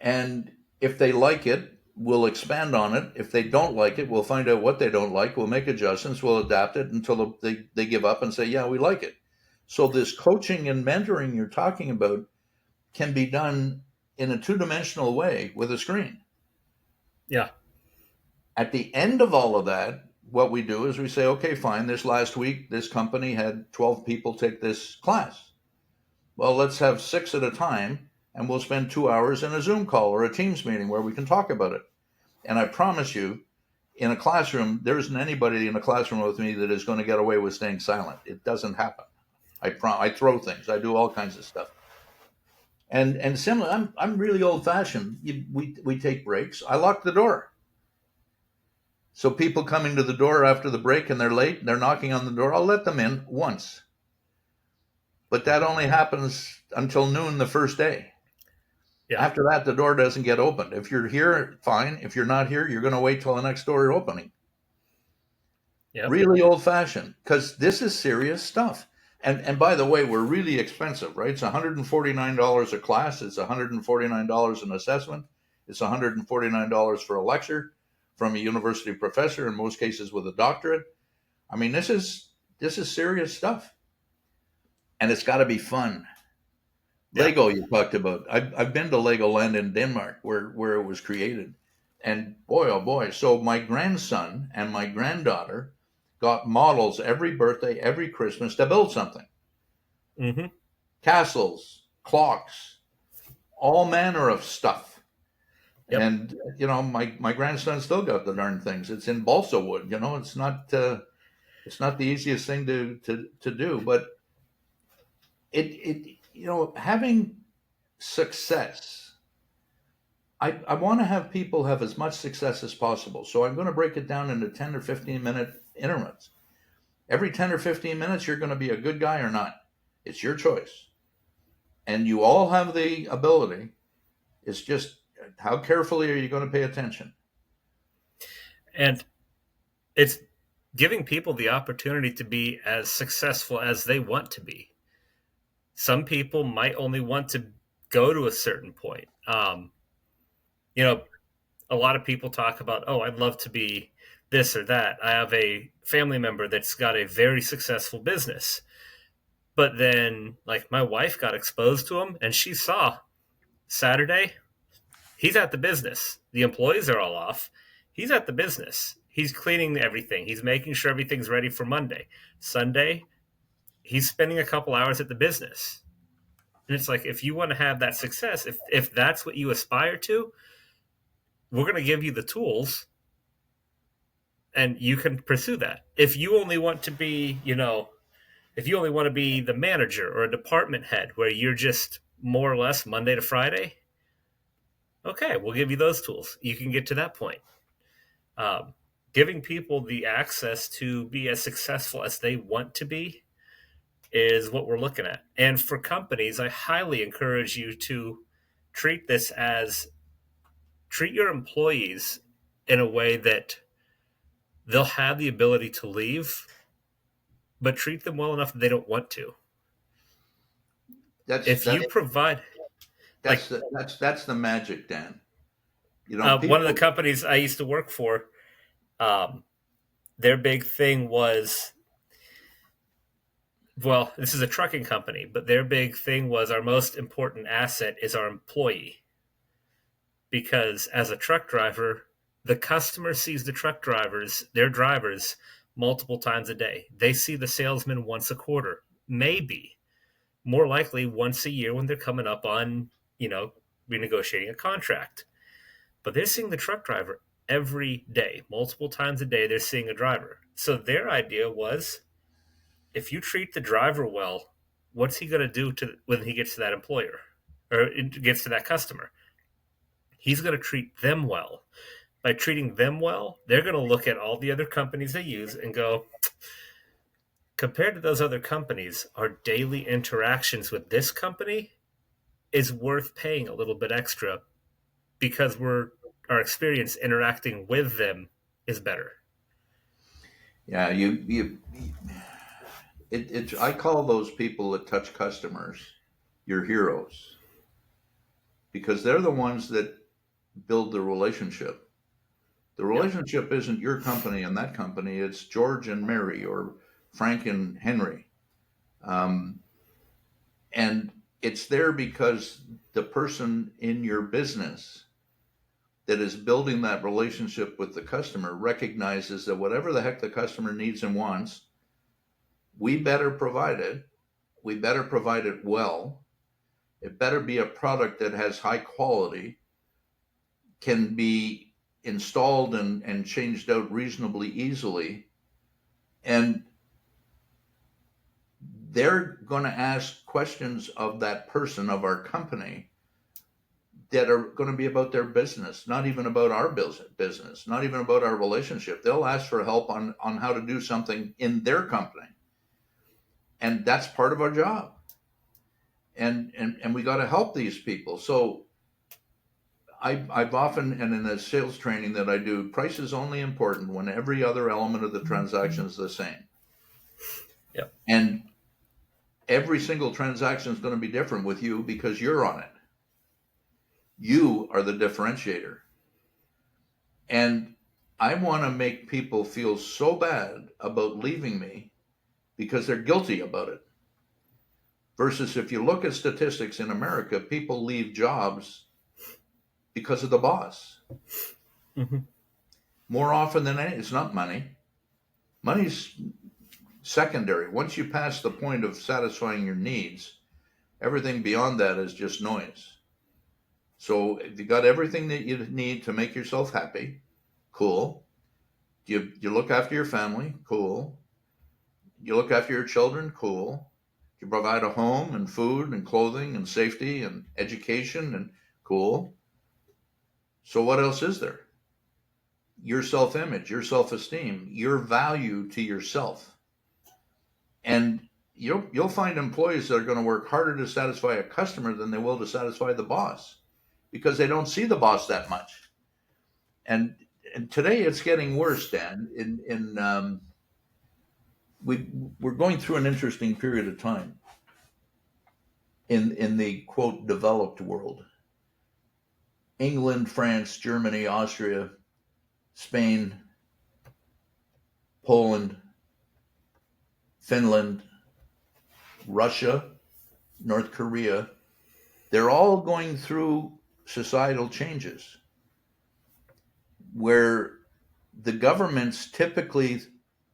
and if they like it, we'll expand on it. If they don't like it, we'll find out what they don't like. We'll make adjustments. We'll adapt it until they give up and say, yeah, we like it. So this coaching and mentoring you're talking about can be done in a two-dimensional way with a screen. Yeah. At the end of all of that, what we do is we say, okay, fine, this last week, this company had 12 people take this class. Well, let's have 6 at a time, and we'll spend 2 hours in a Zoom call or a Teams meeting where we can talk about it. And I promise you, in a classroom, there isn't anybody in a classroom with me that is going to get away with staying silent. It doesn't happen. I throw things. I do all kinds of stuff. And similar, I'm really old fashioned. We take breaks. I lock the door. So people coming to the door after the break and they're late, they're knocking on the door. I'll let them in once, but that only happens until noon the first day. Yeah. After that, the door doesn't get opened. If you're here, fine. If you're not here, you're going to wait till the next door opening. Yep. Really old fashioned, because this is serious stuff. And by the way, we're really expensive, right? It's $149 a class. It's $149 an assessment. It's $149 for a lecture from a university professor, in most cases with a doctorate. I mean, this is serious stuff, and it's got to be fun. Yeah. Lego, you talked about. I've been to Legoland in Denmark, where it was created, and boy, oh boy! So my grandson and my granddaughter got models every birthday, every Christmas to build something. Mm-hmm. Castles, clocks, all manner of stuff. Yep. And my grandson still got the darn things. It's in balsa wood. It's not the easiest thing to do, but having success. I want to have people have as much success as possible. So I'm going to break it down into 10 or 15-minute increments. Every 10 or 15 minutes, you're going to be a good guy or not. It's your choice. And you all have the ability. It's just how carefully are you going to pay attention? And it's giving people the opportunity to be as successful as they want to be. Some people might only want to go to a certain point. You know, a lot of people talk about, oh, I'd love to be this or that. I have a family member that's got a very successful business. But then, like, my wife got exposed to him and she saw Saturday, he's at the business. The employees are all off. He's at the business. He's cleaning everything. He's making sure everything's ready for Monday. Sunday, he's spending a couple hours at the business. And it's like, if you want to have that success, if that's what you aspire to, we're going to give you the tools and you can pursue that. If you only want to be, if you only want to be the manager or a department head where you're just more or less Monday to Friday, okay, we'll give you those tools. You can get to that point. Giving people the access to be as successful as they want to be is what we're looking at. And for companies, I highly encourage you to treat this as treat your employees in a way that they'll have the ability to leave, but treat them well enough that they don't want to. That's If you that's provide, like, that's the magic, Dan. one of the People. companies I used to work for, um, their big thing was, well, this is a trucking company, but their big thing was our most important asset is our employee. Because as a truck driver, the customer sees the truck drivers, their drivers, multiple times a day. They see the salesman once a quarter, maybe more likely once a year when they're coming up on, renegotiating a contract. But they're seeing the truck driver every day, multiple times a day. They're seeing a driver. So their idea was, if you treat the driver well, what's he going to do to when he gets to that employer or it gets to that customer? He's going to treat them well. By treating them well, they're going to look at all the other companies they use and go, compared to those other companies, our daily interactions with this company is worth paying a little bit extra because our experience interacting with them is better. Yeah, I call those people that touch customers your heroes. because they're the ones that build the relationship. The Yep. relationship isn't your company and that company, it's George and Mary or Frank and Henry. Um, and it's there because the person in your business that is building that relationship with the customer recognizes that whatever the heck the customer needs and wants, we better provide it. We better provide it well. It better be a product that has high quality, can be installed and changed out reasonably easily. And they're going to ask questions of that person, of our company, that are going to be about their business, not even about our business, not even about our relationship. They'll ask for help on how to do something in their company. And that's part of our job. And we got to help these people. So I've often, and in the sales training that I do, price is only important when every other element of the transaction is the same. Yep. And every single transaction is going to be different with you because you're on it. You are the differentiator. And I want to make people feel so bad about leaving me because they're guilty about it. Versus if you look at statistics in America, people leave jobs because of the boss. Mm-hmm. More often than any, it's not money. Money's secondary. Once you pass the point of satisfying your needs, everything beyond that is just noise. So if you got everything that you need to make yourself happy, cool. You look after your family, cool. You look after your children, cool. You provide a home and food and clothing and safety and education, and cool. So what else is there? Your self-image, your self-esteem, your value to yourself. And you'll find employees that are going to work harder to satisfy a customer than they will to satisfy the boss because they don't see the boss that much. And today it's getting worse, Dan. We're going through an interesting period of time in the quote developed world. England, France, Germany, Austria, Spain, Poland, Finland, Russia, North Korea, they're all going through societal changes where the governments typically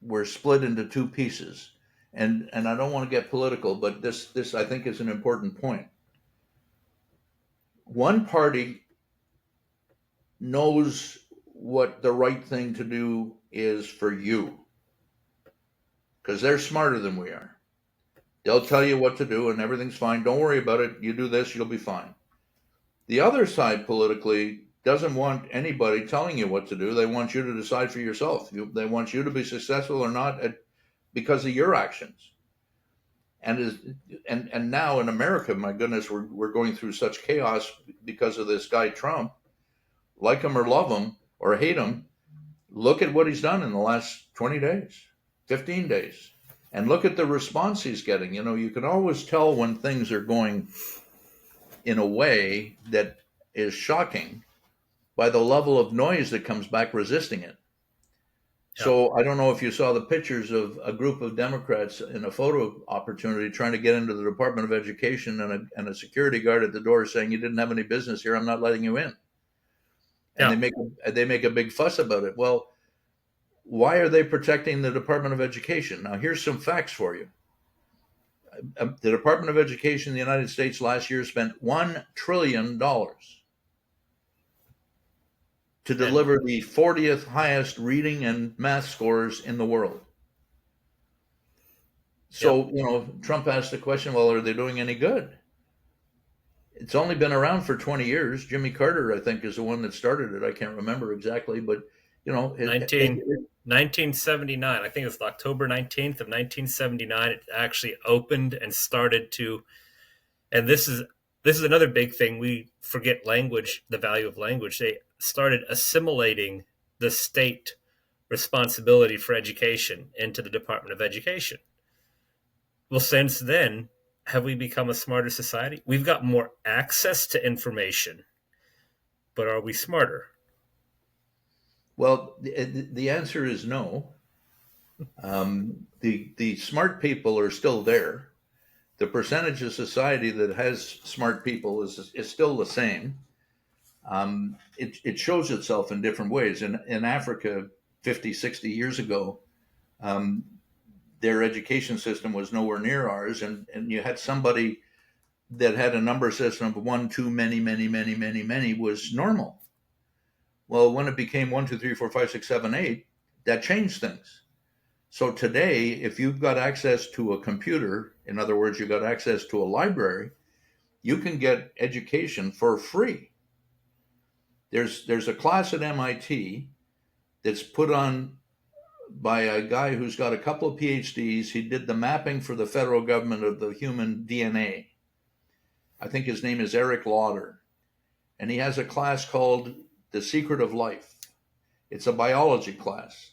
were split into two pieces. And I don't want to get political, but this I think is an important point. One party knows what the right thing to do is for you because they're smarter than we are. They'll tell you what to do and everything's fine. Don't worry about it. You do this, you'll be fine. The other side politically doesn't want anybody telling you what to do. They want you to decide for yourself. They want you to be successful or not because of your actions. And now in America, my goodness, we're going through such chaos because of this guy Trump. Like him or love him or hate him, look at what he's done in the last 20 days, 15 days, and look at the response he's getting. You can always tell when things are going in a way that is shocking by the level of noise that comes back resisting it. Yep. So I don't know if you saw the pictures of a group of Democrats in a photo opportunity trying to get into the Department of Education and a security guard at the door saying, "You didn't have any business here. I'm not letting you in." And Yeah. they make a big fuss about it. Well, why are they protecting the Department of Education? Now, here's some facts for you. The Department of Education in the United States last year spent $1 trillion to And deliver the 40th highest reading and math scores in the world. yep. So, Trump asked the question, well, are they doing any good? It's only been around for 20 years. Jimmy Carter, I think, is the one that started it. I can't remember exactly, but, 1979. I think it was October 19th of 1979. It actually opened and started to, and this is another big thing. We forget language, the value of language. They started assimilating the state responsibility for education into the Department of Education. Well, since then, have we become a smarter society? We've got more access to information, but are we smarter? Well, the answer is no. The smart people are still there. The percentage of society that has smart people is still the same. It shows itself in different ways. In Africa, 50, 60 years ago, um, their education system was nowhere near ours. And you had somebody that had a number system of one, two, many, many, many, many, many was normal. Well, when it became one, two, three, four, five, six, seven, eight, that changed things. So today, if you've got access to a computer, in other words, you've got access to a library, you can get education for free. There's a class at MIT that's put on by a guy who's got a couple of PhDs. He did the mapping for the federal government of the human DNA. I think his name is Eric Lauder. And he has a class called The Secret of Life. It's a biology class.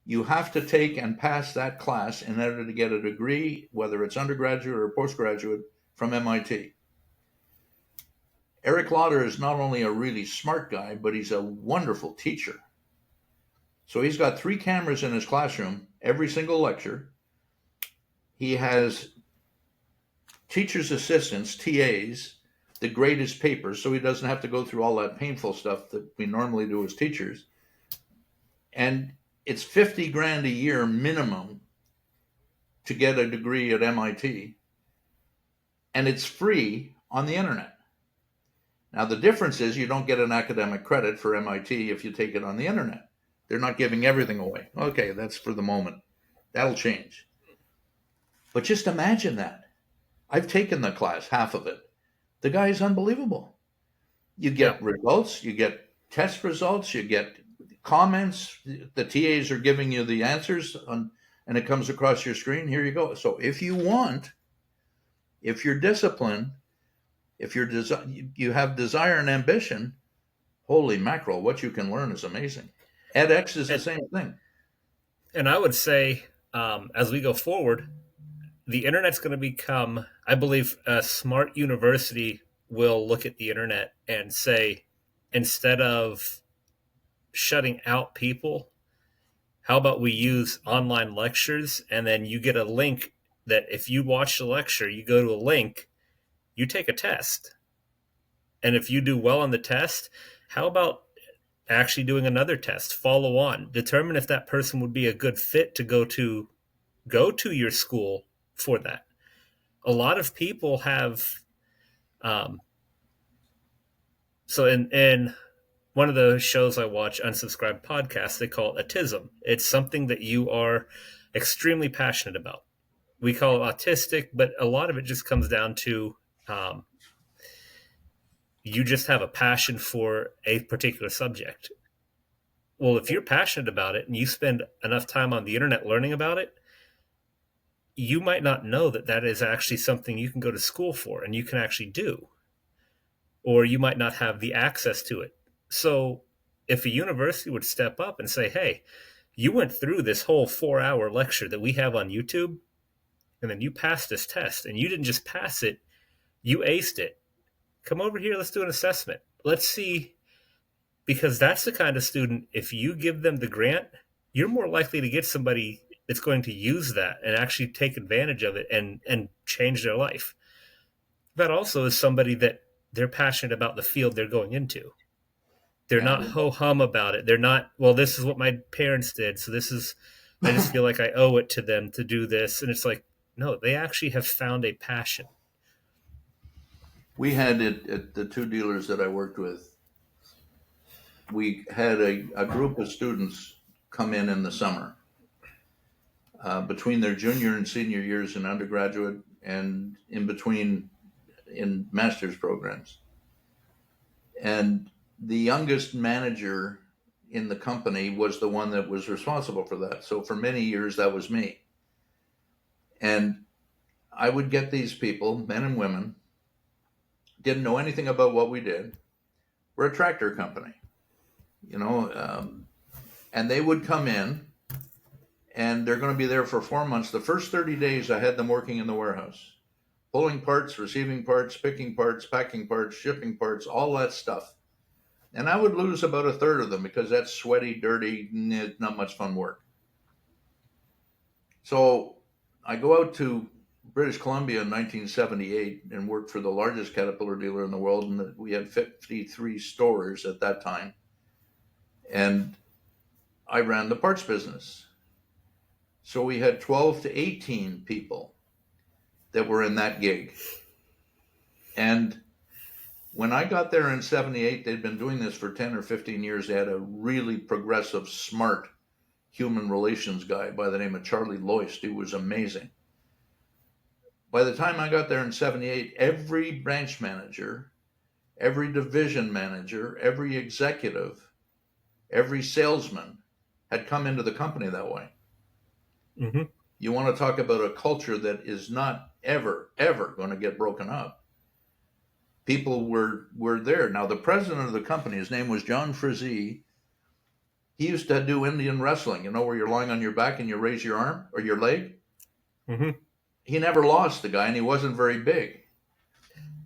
You have to take and pass that class in order to get a degree, whether it's undergraduate or postgraduate, from MIT. Eric Lauder is not only a really smart guy, but he's a wonderful teacher. So he's got 3 cameras in his classroom, every single lecture. He has teacher's assistants, TAs, that grade his papers so he doesn't have to go through all that painful stuff that we normally do as teachers. And it's 50 grand a year minimum to get a degree at MIT. And it's free on the internet. Now, the difference is you don't get an academic credit for MIT if you take it on the internet. They're not giving everything away. Okay, that's for the moment. That'll change. But just imagine that. I've taken the class, half of it. The guy is unbelievable. You Yeah. get results, you get test results, you get comments. The TAs are giving you the answers, and it comes across your screen. Here you go. So if you want, if you're disciplined, if you have desire and ambition, holy mackerel, what you can learn is amazing. edX is the And, same thing. and I would say, as we go forward, the internet's going to become, I believe, a smart university will look at the internet and say, instead of shutting out people, how about we use online lectures and then you get a link that if you watch the lecture, you go to a link, you take a test. And if you do well on the test, how about actually doing another test, follow on, determine if that person would be a good fit to go to your school for that. A lot of people have um, so in one of the shows I watch, unsubscribed podcasts, they call it autism. It's something that you are extremely passionate about. We call it autistic, but a lot of it just comes down to um, you just have a passion for a particular subject. Well, if you're passionate about it and you spend enough time on the internet learning about it, you might not know that that is actually something you can go to school for and you can actually do, or you might not have the access to it. So, if a university would step up and say, hey, you went through this whole 4 hour lecture that we have on YouTube, and then you passed this test, and you didn't just pass it, you aced it. Come over here, let's do an assessment. Let's see, because that's the kind of student, if you give them the grant, you're more likely to get somebody that's going to use that and actually take advantage of it and change their life. That also is somebody that they're passionate about the field they're going into. They're Yeah. not ho hum about it. They're not, well, this is what my parents did. So this is, I just feel like I owe it to them to do this. And it's like, no, they actually have found a passion. We had it at the 2 dealers that I worked with. We had a group of students come in the summer between their junior and senior years in undergraduate and in between in master's programs. And the youngest manager in the company was the one that was responsible for that. So for many years, that was me. And I would get these people, men and women, didn't know anything about what we did. We're a tractor company, you know, and they would come in and they're going to be there for 4 months. The first 30 days, I had them working in the warehouse. pulling parts, receiving parts, picking parts, packing parts, shipping parts, all that stuff. And I would lose about a third of them because that's sweaty, dirty, not much fun work. So I go out to British Columbia in 1978 and worked for the largest Caterpillar dealer in the world. And we had 53 stores at that time. And I ran the parts business. So we had 12 to 18 people that were in that gig. And when I got there in 78, they'd been doing this for 10 or 15 years. They had a really progressive, smart human relations guy by the name of Charlie Loist, who was amazing. By the time I got there in 78, every branch manager, every division manager, every executive, every salesman had come into the company that way. Mm-hmm. You want to talk about a culture that is not ever, ever going to get broken up. People were there. Now, the president of the company, his name was John Frizee. He used to do Indian wrestling, where you're lying on your back and you raise your arm or your leg. Mm-hmm. He never lost, the guy, and he wasn't very big.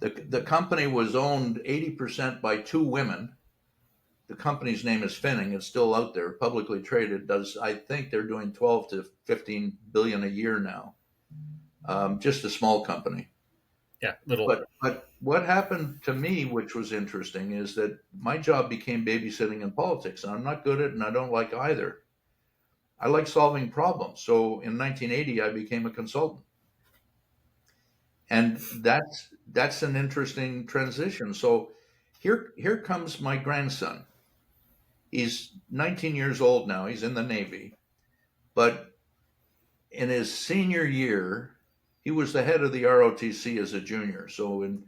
The company was owned 80% by two women. The company's name is Finning. It's still out there, publicly traded. I think they're doing 12 to 15 billion a year now. Just a small company. Yeah, little. But what happened to me, which was interesting, is that my job became babysitting in politics, and I'm not good at it, and I don't like either. I like solving problems. So in 1980, I became a consultant. And that's an interesting transition. So here comes my grandson. He's 19 years old now. He's in the Navy. But in his senior year, he was the head of the ROTC as a junior. So and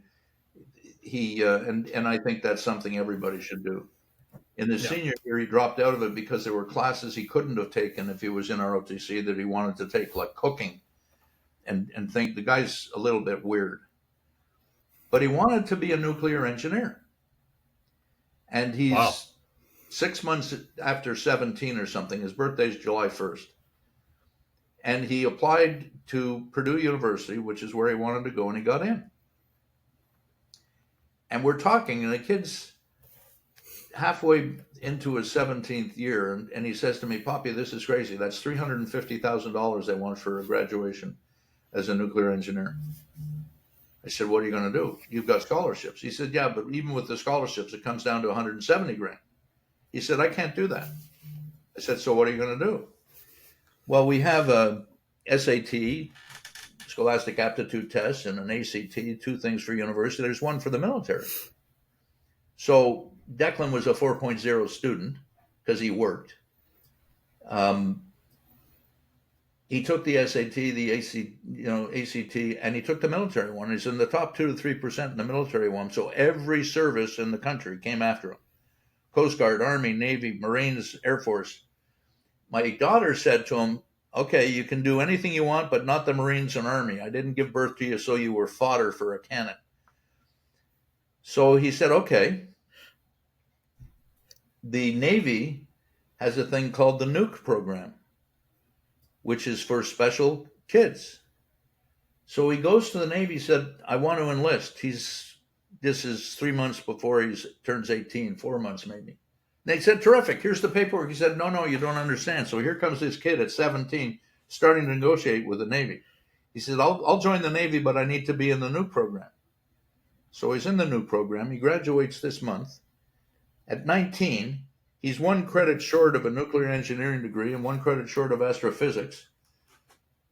I think that's something everybody should do. In his senior year, he dropped out of it because there were classes he couldn't have taken if he was in ROTC that he wanted to take, like cooking. And think the guy's a little bit weird. But he wanted to be a nuclear engineer. And he's 6 months after 17 or something. His birthday's July 1st. And he applied to Purdue University, which is where he wanted to go, and he got in. And we're talking, and the kid's halfway into his 17th year, and he says to me, "Poppy, this is crazy. That's $350,000 they want for a graduation as a nuclear engineer." I said, "What are you going to do? You've got scholarships." He said, "Yeah, but even with the scholarships, it comes down to 170 grand. He said, "I can't do that." I said, "So what are you going to do?" "Well, we have a SAT, Scholastic Aptitude Test, and an ACT, two things for university. There's one for the military." So Declan was a 4.0 student because he worked. He took the SAT, the ACT, and he took the military one. He's in the top 2 to 3% in the military one. So every service in the country came after him. Coast Guard, Army, Navy, Marines, Air Force. My daughter said to him, "Okay, you can do anything you want, but not the Marines and Army. I didn't give birth to you so you were fodder for a cannon." So he said, "Okay." The Navy has a thing called the Nuke program, which is for special kids. So he goes to the Navy, said, "I want to enlist." This is 3 months before he turns 18, 4 months maybe. They said, "Terrific, here's the paperwork." He said, No, you don't understand." So here comes this kid at 17 starting to negotiate with the Navy. He said, I'll join the Navy, but I need to be in the Nuke program." So he's in the Nuke program. He graduates this month. At 19, he's 1 credit short of a nuclear engineering degree and 1 credit short of astrophysics.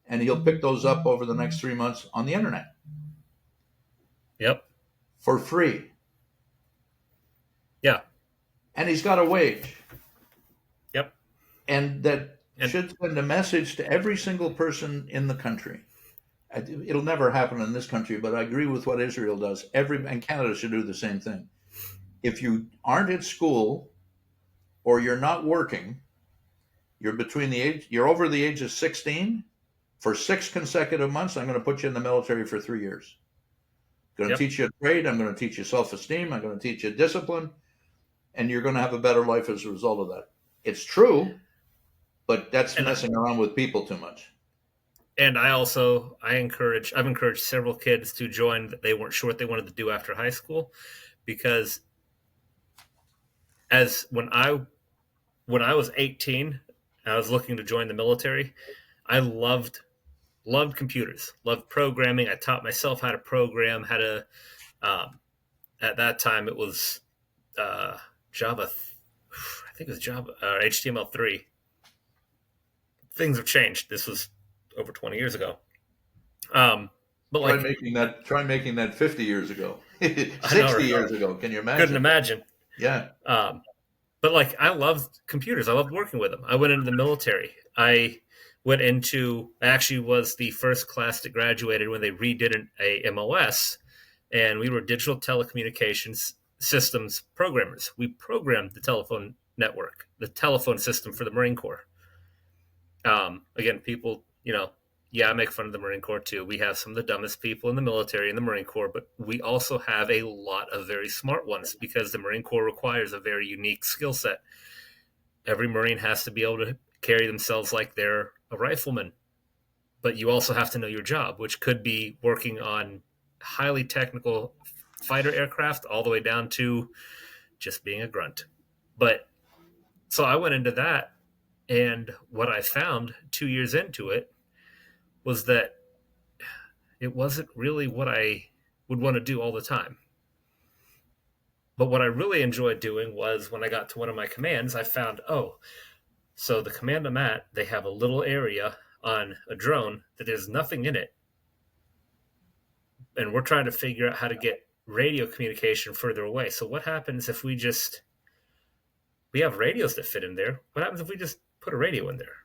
And he'll pick those up over the next 3 months on the internet. Yep. For free. Yeah. And he's got a wage. Yep. And that should send a message to every single person in the country. It'll never happen in this country, but I agree with what Israel does. And Canada should do the same thing. If you aren't at school or you're not working, you're over the age of 16, for 6 consecutive months, I'm going to put you in the military for 3 years. I'm going to teach you a trade. I'm going to teach you self-esteem. I'm going to teach you discipline. And you're going to have a better life as a result of that. It's true, but that's messing around with people too much. And I've encouraged several kids to join that they weren't sure what they wanted to do after high school, because as when I was 18, I was looking to join the military. I loved computers, loved programming. I taught myself how to program, how to um, at that time it was uh, Java. I think it was Java or HTML3. Things have changed. This was over 20 years ago. Um, but Try like, making that. Try making that 50 years ago, I know, 60 years ago. Can you couldn't imagine? imagine. Yeah. Um, but like, I loved computers. I loved working with them. I went into the military. I actually was the first class that graduated when they redid a MOS, and we were digital telecommunications systems programmers. We programmed the telephone network, the telephone system for the Marine Corps. Again, people, yeah, I make fun of the Marine Corps too. We have some of the dumbest people in the military and the Marine Corps, but we also have a lot of very smart ones because the Marine Corps requires a very unique skill set. Every Marine has to be able to carry themselves like they're a rifleman, but you also have to know your job, which could be working on highly technical fighter aircraft all the way down to just being a grunt. But so I went into that, and what I found 2 years into it was that it wasn't really what I would want to do all the time. But what I really enjoyed doing was when I got to one of my commands, I found, oh, so the command I'm at, they have a little area on a drone that there's nothing in it. And we're trying to figure out how to get radio communication further away. So what happens if we have radios that fit in there? What happens if we just put a radio in there?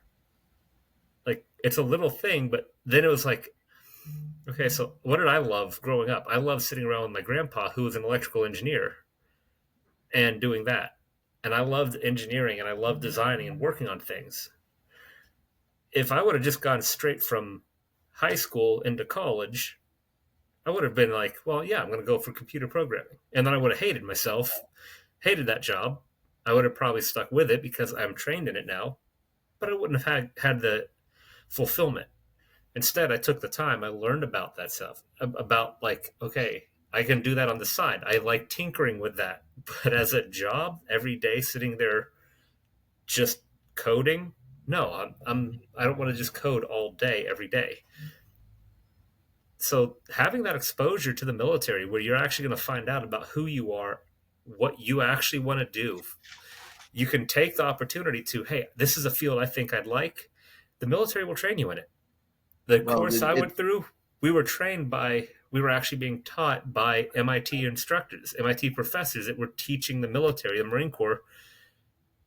Like, it's a little thing, but then it was like, okay, so what did I love growing up? I loved sitting around with my grandpa, who was an electrical engineer, and doing that. And I loved engineering and I loved designing and working on things. If I would have just gone straight from high school into college, I would have been like, well, yeah, I'm going to go for computer programming. And then I would have hated myself, hated that job. I would have probably stuck with it because I'm trained in it now, but I wouldn't have had the fulfillment. Instead, I took the time, I learned about that stuff, about like, okay, I can do that on the side. I like tinkering with that. But as a job, every day sitting there just coding, no, I don't want to just code all day, every day. So having that exposure to the military where you're actually going to find out about who you are, what you actually want to do, you can take the opportunity to, hey, this is a field I think I'd like. The military will train you in it. The Well, course I went through, we were actually being taught by MIT instructors, MIT professors that were teaching the military, the Marine Corps.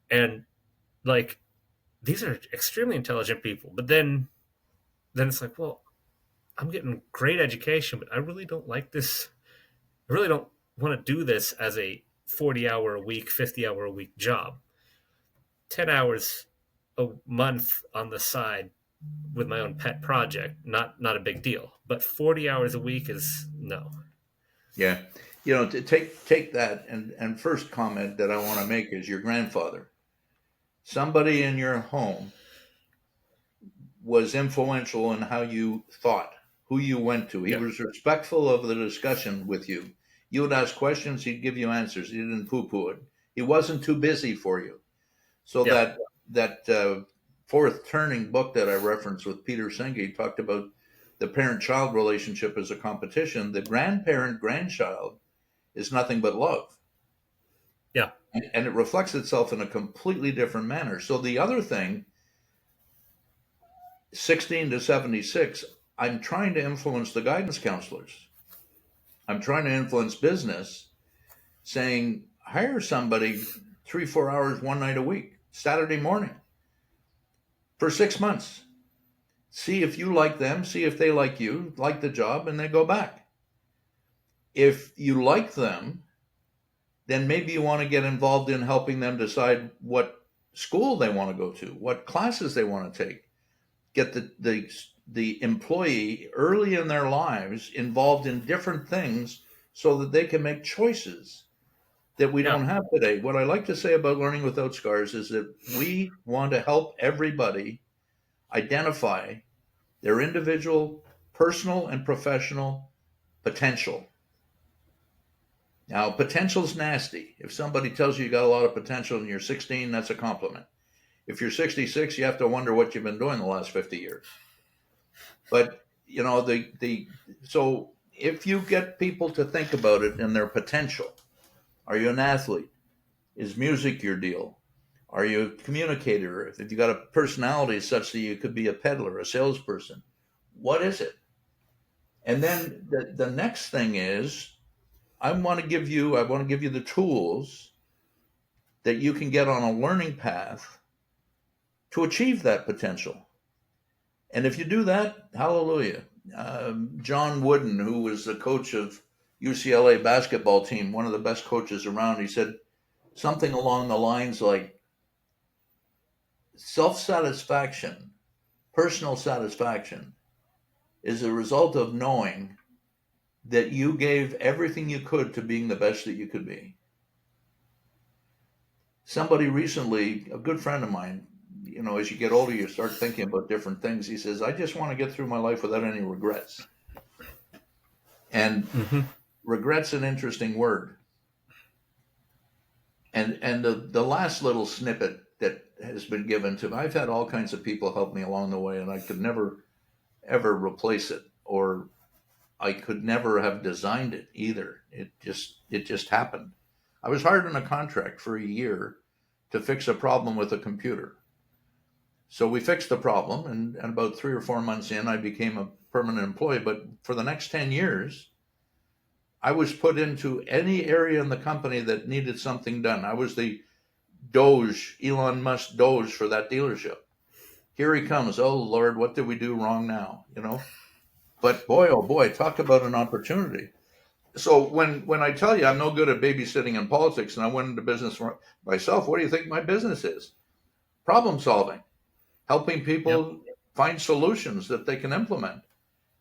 And like, these are extremely intelligent people. But then it's like, well, I'm getting great education, but I really don't like this. I really don't want to do this as a 40-hour a week, 50-hour a week job. 10 hours a month on the side with my own pet project, not a big deal. But 40 hours a week is no. yeah. To take that, and first comment that I want to make is your grandfather. Somebody in your home was influential in how you thought, who you went to. He Yeah. was respectful of the discussion with you. You would ask questions, he'd give you answers. He didn't poo-poo it. He wasn't too busy for you. So Yeah. that fourth turning book that I referenced with Peter Senge talked about the parent-child relationship as a competition. The grandparent-grandchild is nothing but love. Yeah. And it reflects itself in a completely different manner. So the other thing, 16 to 76, I'm trying to influence the guidance counselors. I'm trying to influence business, saying, hire somebody 3-4 hours one night a week, Saturday morning, for 6 months. See if you like them, see if they like you, like the job, and then go back. If you like them, then maybe you want to get involved in helping them decide what school they want to go to, what classes they want to take. Get the employee early in their lives involved in different things so that they can make choices that we Yeah. don't have today. What I like to say about Learning Without Scars is that we want to help everybody identify their individual, personal, and professional potential. Now, potential's nasty. If somebody tells you got a lot of potential and you're 16, that's a compliment. If you're 66, you have to wonder what you've been doing the last 50 years. But, so if you get people to think about it and their potential, are you an athlete? Is music your deal? Are you a communicator? If you got a personality such that you could be a peddler, a salesperson, what is it? And then the next thing is, I want to give you the tools that you can get on a learning path to achieve that potential. And if you do that, hallelujah. John Wooden, who was the coach of UCLA basketball team, one of the best coaches around, he said something along the lines like, self-satisfaction, personal satisfaction, is a result of knowing that you gave everything you could to being the best that you could be. Somebody recently, a good friend of mine, as you get older, you start thinking about different things. He says, I just want to get through my life without any regrets. And regret's an interesting word. And the last little snippet that has been given to me, I've had all kinds of people help me along the way, and I could never, ever replace it, or I could never have designed it either. It just happened. I was hired on a contract for a year to fix a problem with a computer. So we fixed the problem, and about 3 or 4 months in, I became a permanent employee. But for the next 10 years, I was put into any area in the company that needed something done. I was the Elon Musk Doge for that dealership. Here he comes. Oh, Lord, what did we do wrong now? But boy, oh boy, talk about an opportunity. So when I tell you I'm no good at babysitting in politics and I went into business for myself, what do you think my business is? Problem solving, helping people find solutions that they can implement.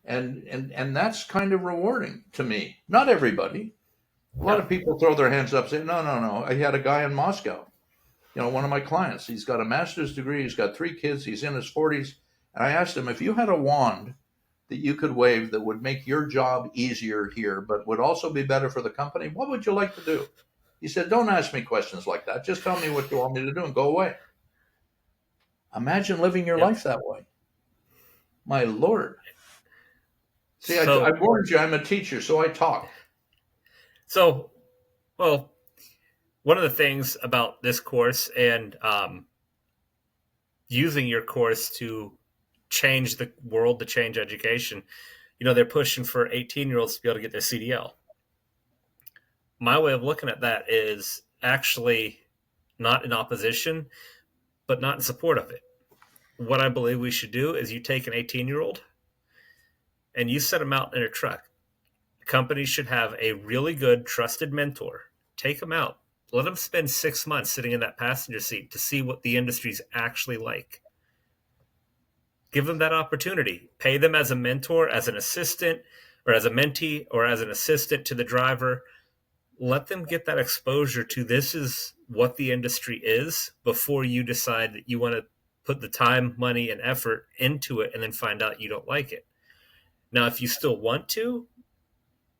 And that's kind of rewarding to me. Not everybody. A lot of people throw their hands up, say, no. I had a guy in Moscow, one of my clients. He's got a master's degree. He's got 3 kids. He's in his 40s. And I asked him, if you had a wand that you could wave that would make your job easier here, but would also be better for the company, what would you like to do? He said, don't ask me questions like that. Just tell me what you want me to do and go away. Imagine living your life that way. My Lord. See, I warned you, I'm a teacher, so I talk. So, well, one of the things about this course and using your course to change the world, to change education, they're pushing for 18-year-olds to be able to get their CDL. My way of looking at that is actually not in opposition, but not in support of it. What I believe we should do is you take an 18-year-old and you set them out in a truck. Companies should have a really good, trusted mentor. Take them out. Let them spend 6 months sitting in that passenger seat to see what the industry's actually like. Give them that opportunity. Pay them as a mentor, as an assistant, or as a mentee, or as an assistant to the driver. Let them get that exposure to this is what the industry is before you decide that you want to put the time, money, and effort into it and then find out you don't like it. Now, if you still want to,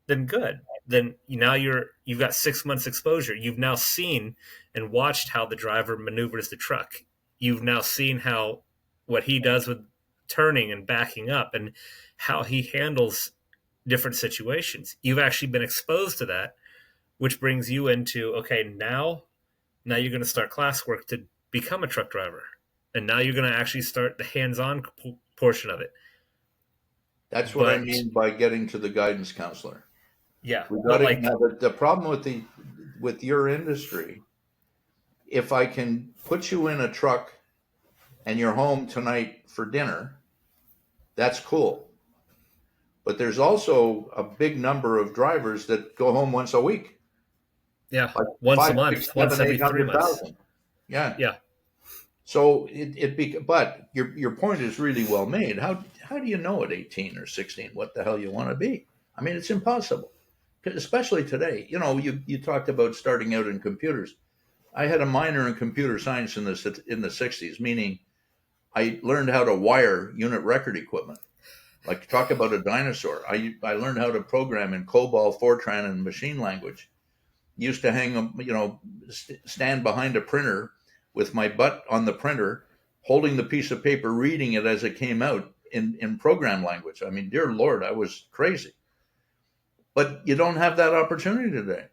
then good. Then now you've got 6 months exposure. You've now seen and watched how the driver maneuvers the truck. You've now seen what he does with turning and backing up and how he handles different situations. You've actually been exposed to that, which brings you into, okay, now you're going to start classwork to become a truck driver. And now you're going to actually start the hands-on portion of it. That's what I mean by getting to the guidance counselor. Yeah. We got to have the problem with your industry. If I can put you in a truck and you're home tonight for dinner, that's cool. But there's also a big number of drivers that go home once a week. Yeah, like once a month, 6, 7, once every 3 months. Yeah. So but your point is really well made. How do you know at 18 or 16 what the hell you want to be? I mean, it's impossible, especially today. You talked about starting out in computers. I had a minor in computer science in the 60s, meaning I learned how to wire unit record equipment. Like talk about a dinosaur. I learned how to program in COBOL, Fortran, and machine language. Used to hang, stand behind a printer with my butt on the printer, holding the piece of paper, reading it as it came out in program language. I mean, dear Lord, I was crazy. But you don't have that opportunity today.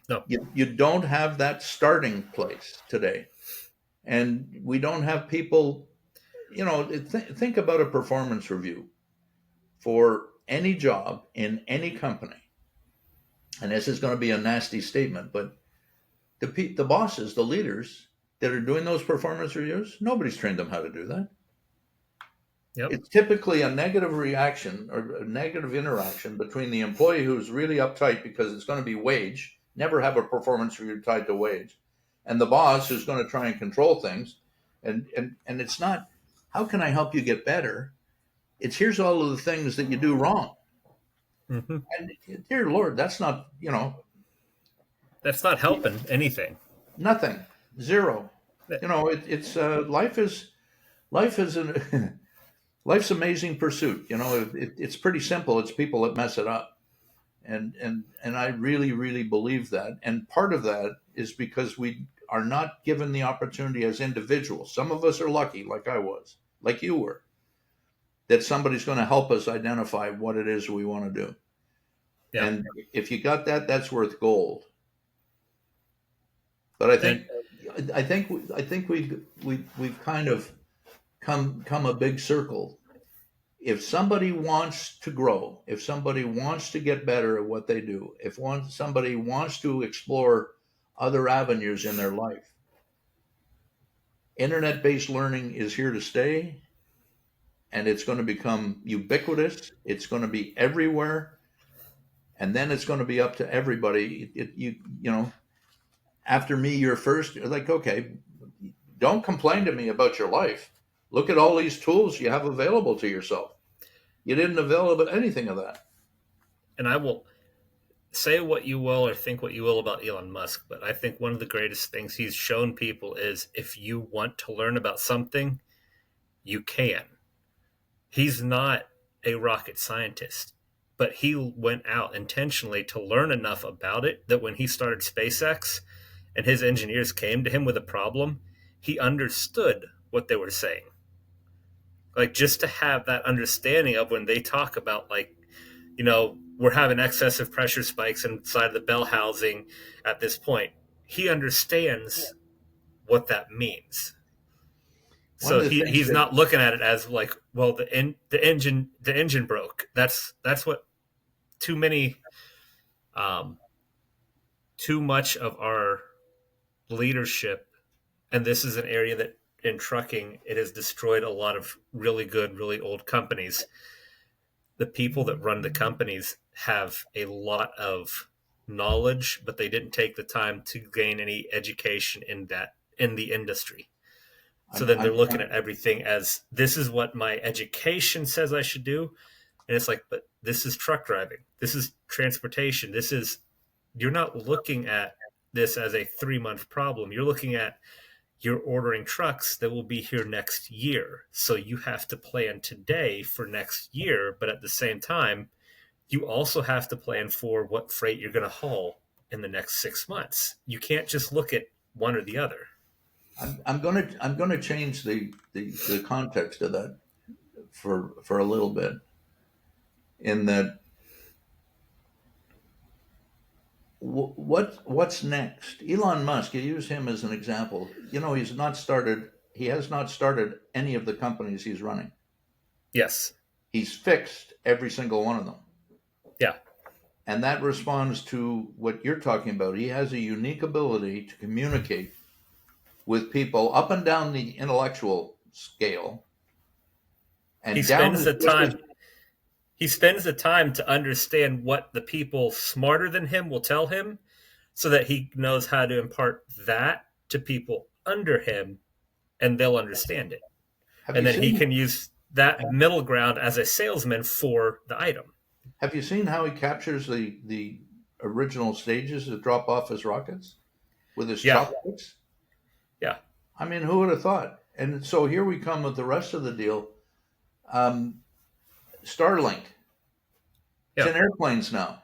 No. You don't have that starting place today. And we don't have people, think about a performance review for any job in any company. And this is going to be a nasty statement, but the bosses, the leaders that are doing those performance reviews, nobody's trained them how to do that. Yep. It's typically a negative reaction or a negative interaction between the employee who's really uptight because it's going to be wage, never have a performance review tied to wage, and the boss who's going to try and control things. And it's not, how can I help you get better? It's, here's all of the things that you do wrong. Mm-hmm. And dear Lord, that's not, That's not helping anything. nothing, zero. It's life is an life's amazing pursuit. It's pretty simple. It's people that mess it up, and I really really believe that. And part of that is because we are not given the opportunity as individuals. Some of us are lucky, like I was, like you were, that somebody's going to help us identify what it is we want to do. Yeah. And if you got that, that's worth gold. But I think we've kind of come a big circle. If somebody wants to grow, if somebody wants to get better at what they do, if somebody wants to explore other avenues in their life, internet-based learning is here to stay, and it's going to become ubiquitous. It's going to be everywhere, and then it's going to be up to everybody. After me, you're first. Like, okay, don't complain to me about your life. Look at all these tools you have available to yourself. You didn't avail of anything of that. And I will say what you will or think what you will about Elon Musk, but I think one of the greatest things he's shown people is if you want to learn about something, you can. He's not a rocket scientist, but he went out intentionally to learn enough about it that when he started SpaceX and his engineers came to him with a problem, he understood what they were saying. Like, just to have that understanding of when they talk about, like, we're having excessive pressure spikes inside the bell housing at this point. He understands what that means. One of So the things he's that not looking at it as like, well, the engine broke. That's what too many too much of our leadership, and this is an area that in trucking it has destroyed a lot of really good, really old companies. The people that run the companies have a lot of knowledge, but they didn't take the time to gain any education in the industry. So I'm, then they're I'm, looking I'm at everything as this is what my education says I should do. And it's like, but this is truck driving. This is transportation. You're not looking at this as a 3-month problem. You're looking at, you're ordering trucks that will be here next year. So you have to plan today for next year. But at the same time, you also have to plan for what freight you're going to haul in the next 6 months. You can't just look at one or the other. I'm gonna change the context of that for a little bit. In that, what's next? Elon Musk, you use him as an example. He has not started any of the companies he's running. Yes. He's fixed every single one of them. Yeah. And that responds to what you're talking about. He has a unique ability to communicate with people up and down the intellectual scale He and down spends as the time he spends the time to understand what the people smarter than him will tell him so that he knows how to impart that to people under him and they'll understand it. have And you then he seen can use that middle ground as a salesman for the item. have you seen how he captures the original stages that drop off as rockets with his Yeah. chopsticks? Yeah. I mean, who would have thought? And so here we come with the rest of the deal. Um, Starlink. It's Yeah. in airplanes now.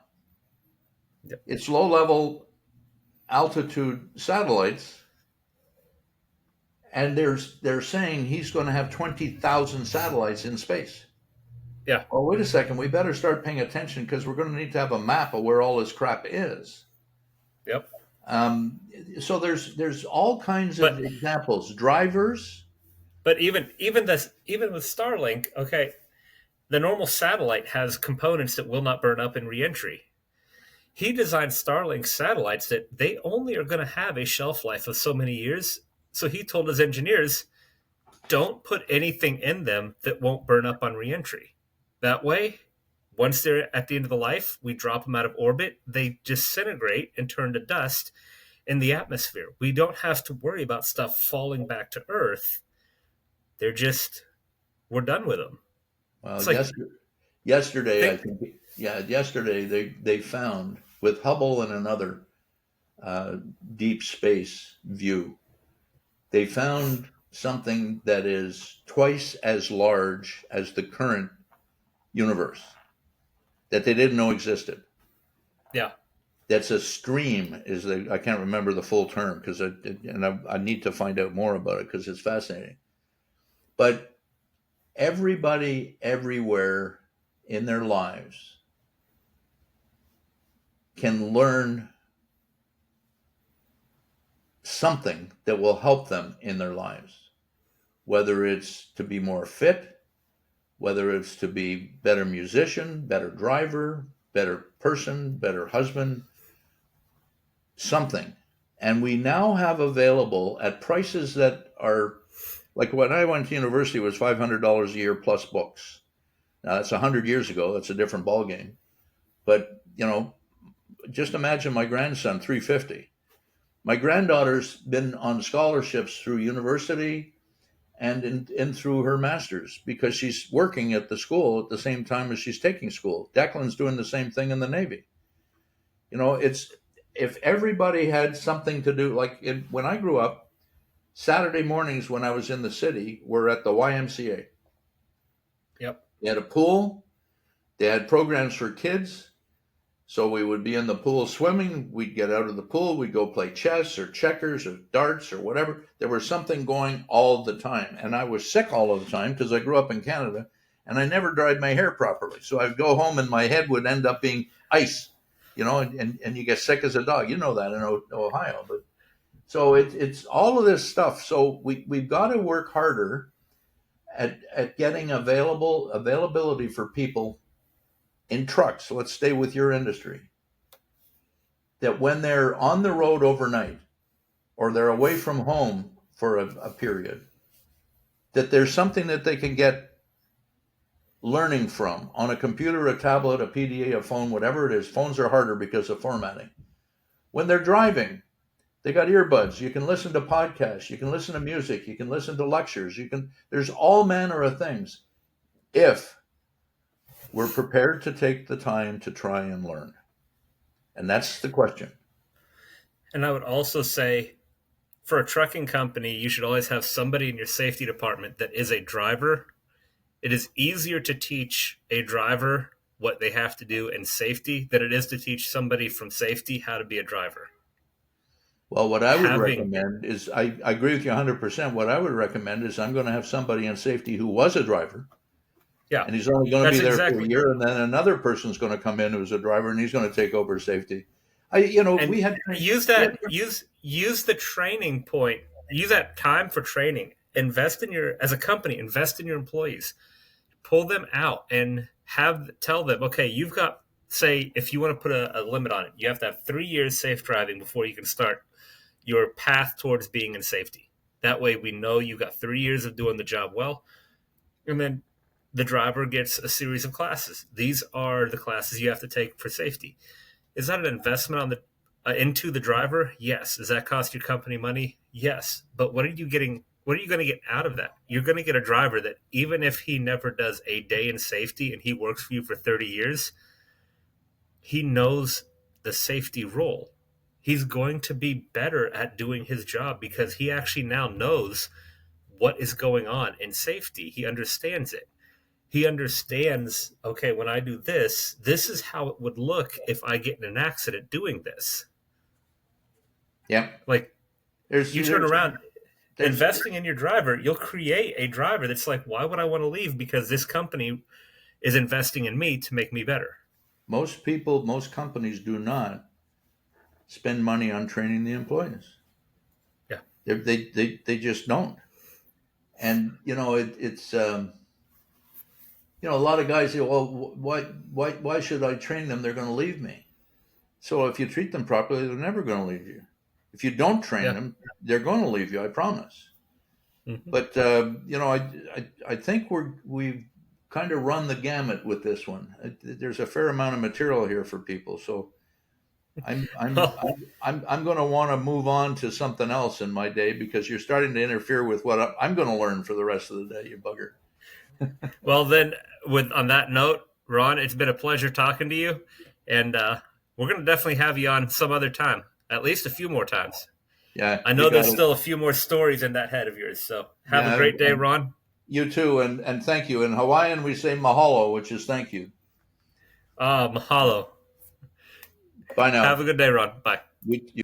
Yep. It's low level altitude satellites, and they're saying he's going to have 20,000 satellites in space. Yeah. Well, wait a second. We better start paying attention because we're going to need to have a map of where all this crap is. Yep. Um, so there's all kinds of But examples. Drivers. even with Starlink, okay, the normal satellite has components that will not burn up in reentry. He designed Starlink satellites that they only are going to have a shelf life of so many years. So he told his engineers, don't put anything in them that won't burn up on reentry. That way, once they're at the end of the life, we drop them out of orbit, they disintegrate and turn to dust in the atmosphere. We don't have to worry about stuff falling back to Earth. They're just, we're done with them. Well, It's like, yesterday I think, think, yeah, yesterday they found with Hubble and another uh, deep space view, they found something that is twice as large as the current universe that they didn't know existed. yeah. That's a stream. I can't remember the full term because I need to find out more about it because it's fascinating. But everybody everywhere in their lives can learn something that will help them in their lives, whether it's to be more fit, whether it's to be better musician, better driver, better person, better husband, something. And we now have available at prices that are like when I went to university was $500 a year plus books. Now that's 100 years ago. That's a different ballgame. But just imagine my grandson 350. My granddaughter's been on scholarships through university and through her master's because she's working at the school at the same time as she's taking school. Declan's doing the same thing in the Navy. It's if everybody had something to do, like when I grew up, Saturday mornings when I was in the city were at the YMCA. Yep. They had a pool. They had programs for kids. So we would be in the pool swimming. We'd get out of the pool. We'd go play chess or checkers or darts or whatever. There was something going all the time. And I was sick all of the time because I grew up in Canada and I never dried my hair properly. So I'd go home and my head would end up being ice, and you get sick as a dog. You know that in Ohio. But so it's all of this stuff. So we've got to work harder at getting availability for people in trucks. Let's stay with your industry. That when they're on the road overnight or they're away from home for a period, that there's something that they can get learning from on a computer, a tablet, a PDA, a phone, whatever it is. Phones are harder because of formatting. When they're driving, they got earbuds. You can listen to podcasts. You can listen to music. You can listen to lectures. There's all manner of things if we're prepared to take the time to try and learn. And that's the question. And I would also say for a trucking company, you should always have somebody in your safety department that is a driver. It is easier to teach a driver what they have to do in safety than it is to teach somebody from safety how to be a driver. Well, what I would Having, recommend is I agree with you 100%. What I would recommend is I'm going to have somebody in safety who was a driver, yeah, and he's only going to be that's there for a exactly. year, and then another person's going to come in who's a driver, and he's going to take over safety. And We had use we had that, use the training point, use that time for training. Invest in your, as a company, invest in your employees. Pull them out and tell them, okay, you've got, say, if you want to put a limit on it, you have to have 3 years safe driving before you can start your path towards being in safety. That way we know you've got 3 years of doing the job well. And then the driver gets a series of classes. These are the classes you have to take for safety. Is that an investment on the into the driver? Yes. Does that cost your company money? Yes. But what are you getting? What are you going to get out of that? You're going to get a driver that even if he never does a day in safety and he works for you for 30 years, he knows the safety role. He's going to be better at doing his job because he actually now knows what is going on in safety. He understands it. he understands, okay, when I do this, this is how it would look if I get in an accident doing this. Yeah. Like, There's you turn there's around, there's investing in your driver, you'll create a driver that's like, why would I want to leave? Because this company is investing in me to make me better. most companies do not spend money on training the employees. Yeah. They just don't. And it's a lot of guys say, well, why should I train them? They're going to leave me. So if you treat them properly, they're never going to leave you. If you don't train Yeah. them, they're going to leave you. I promise. Hmm. But I think we've kind of run the gamut with this one. There's a fair amount of material here for people, so I'm I'm Well, I'm going to want to move on to something else in my day because you're starting to interfere with what I'm going to learn for the rest of the day. You bugger. well, then, with on that note, Ron, it's been a pleasure talking to you, and we're going to definitely have you on some other time, at least a few more times. Yeah, I you know got there's it. still a few more stories in that head of yours. So have a Yeah, great day, and Ron. you too, and thank you. In Hawaiian, we say mahalo, which is thank you. Mahalo. Bye now. Have a good day, Ron. Bye. You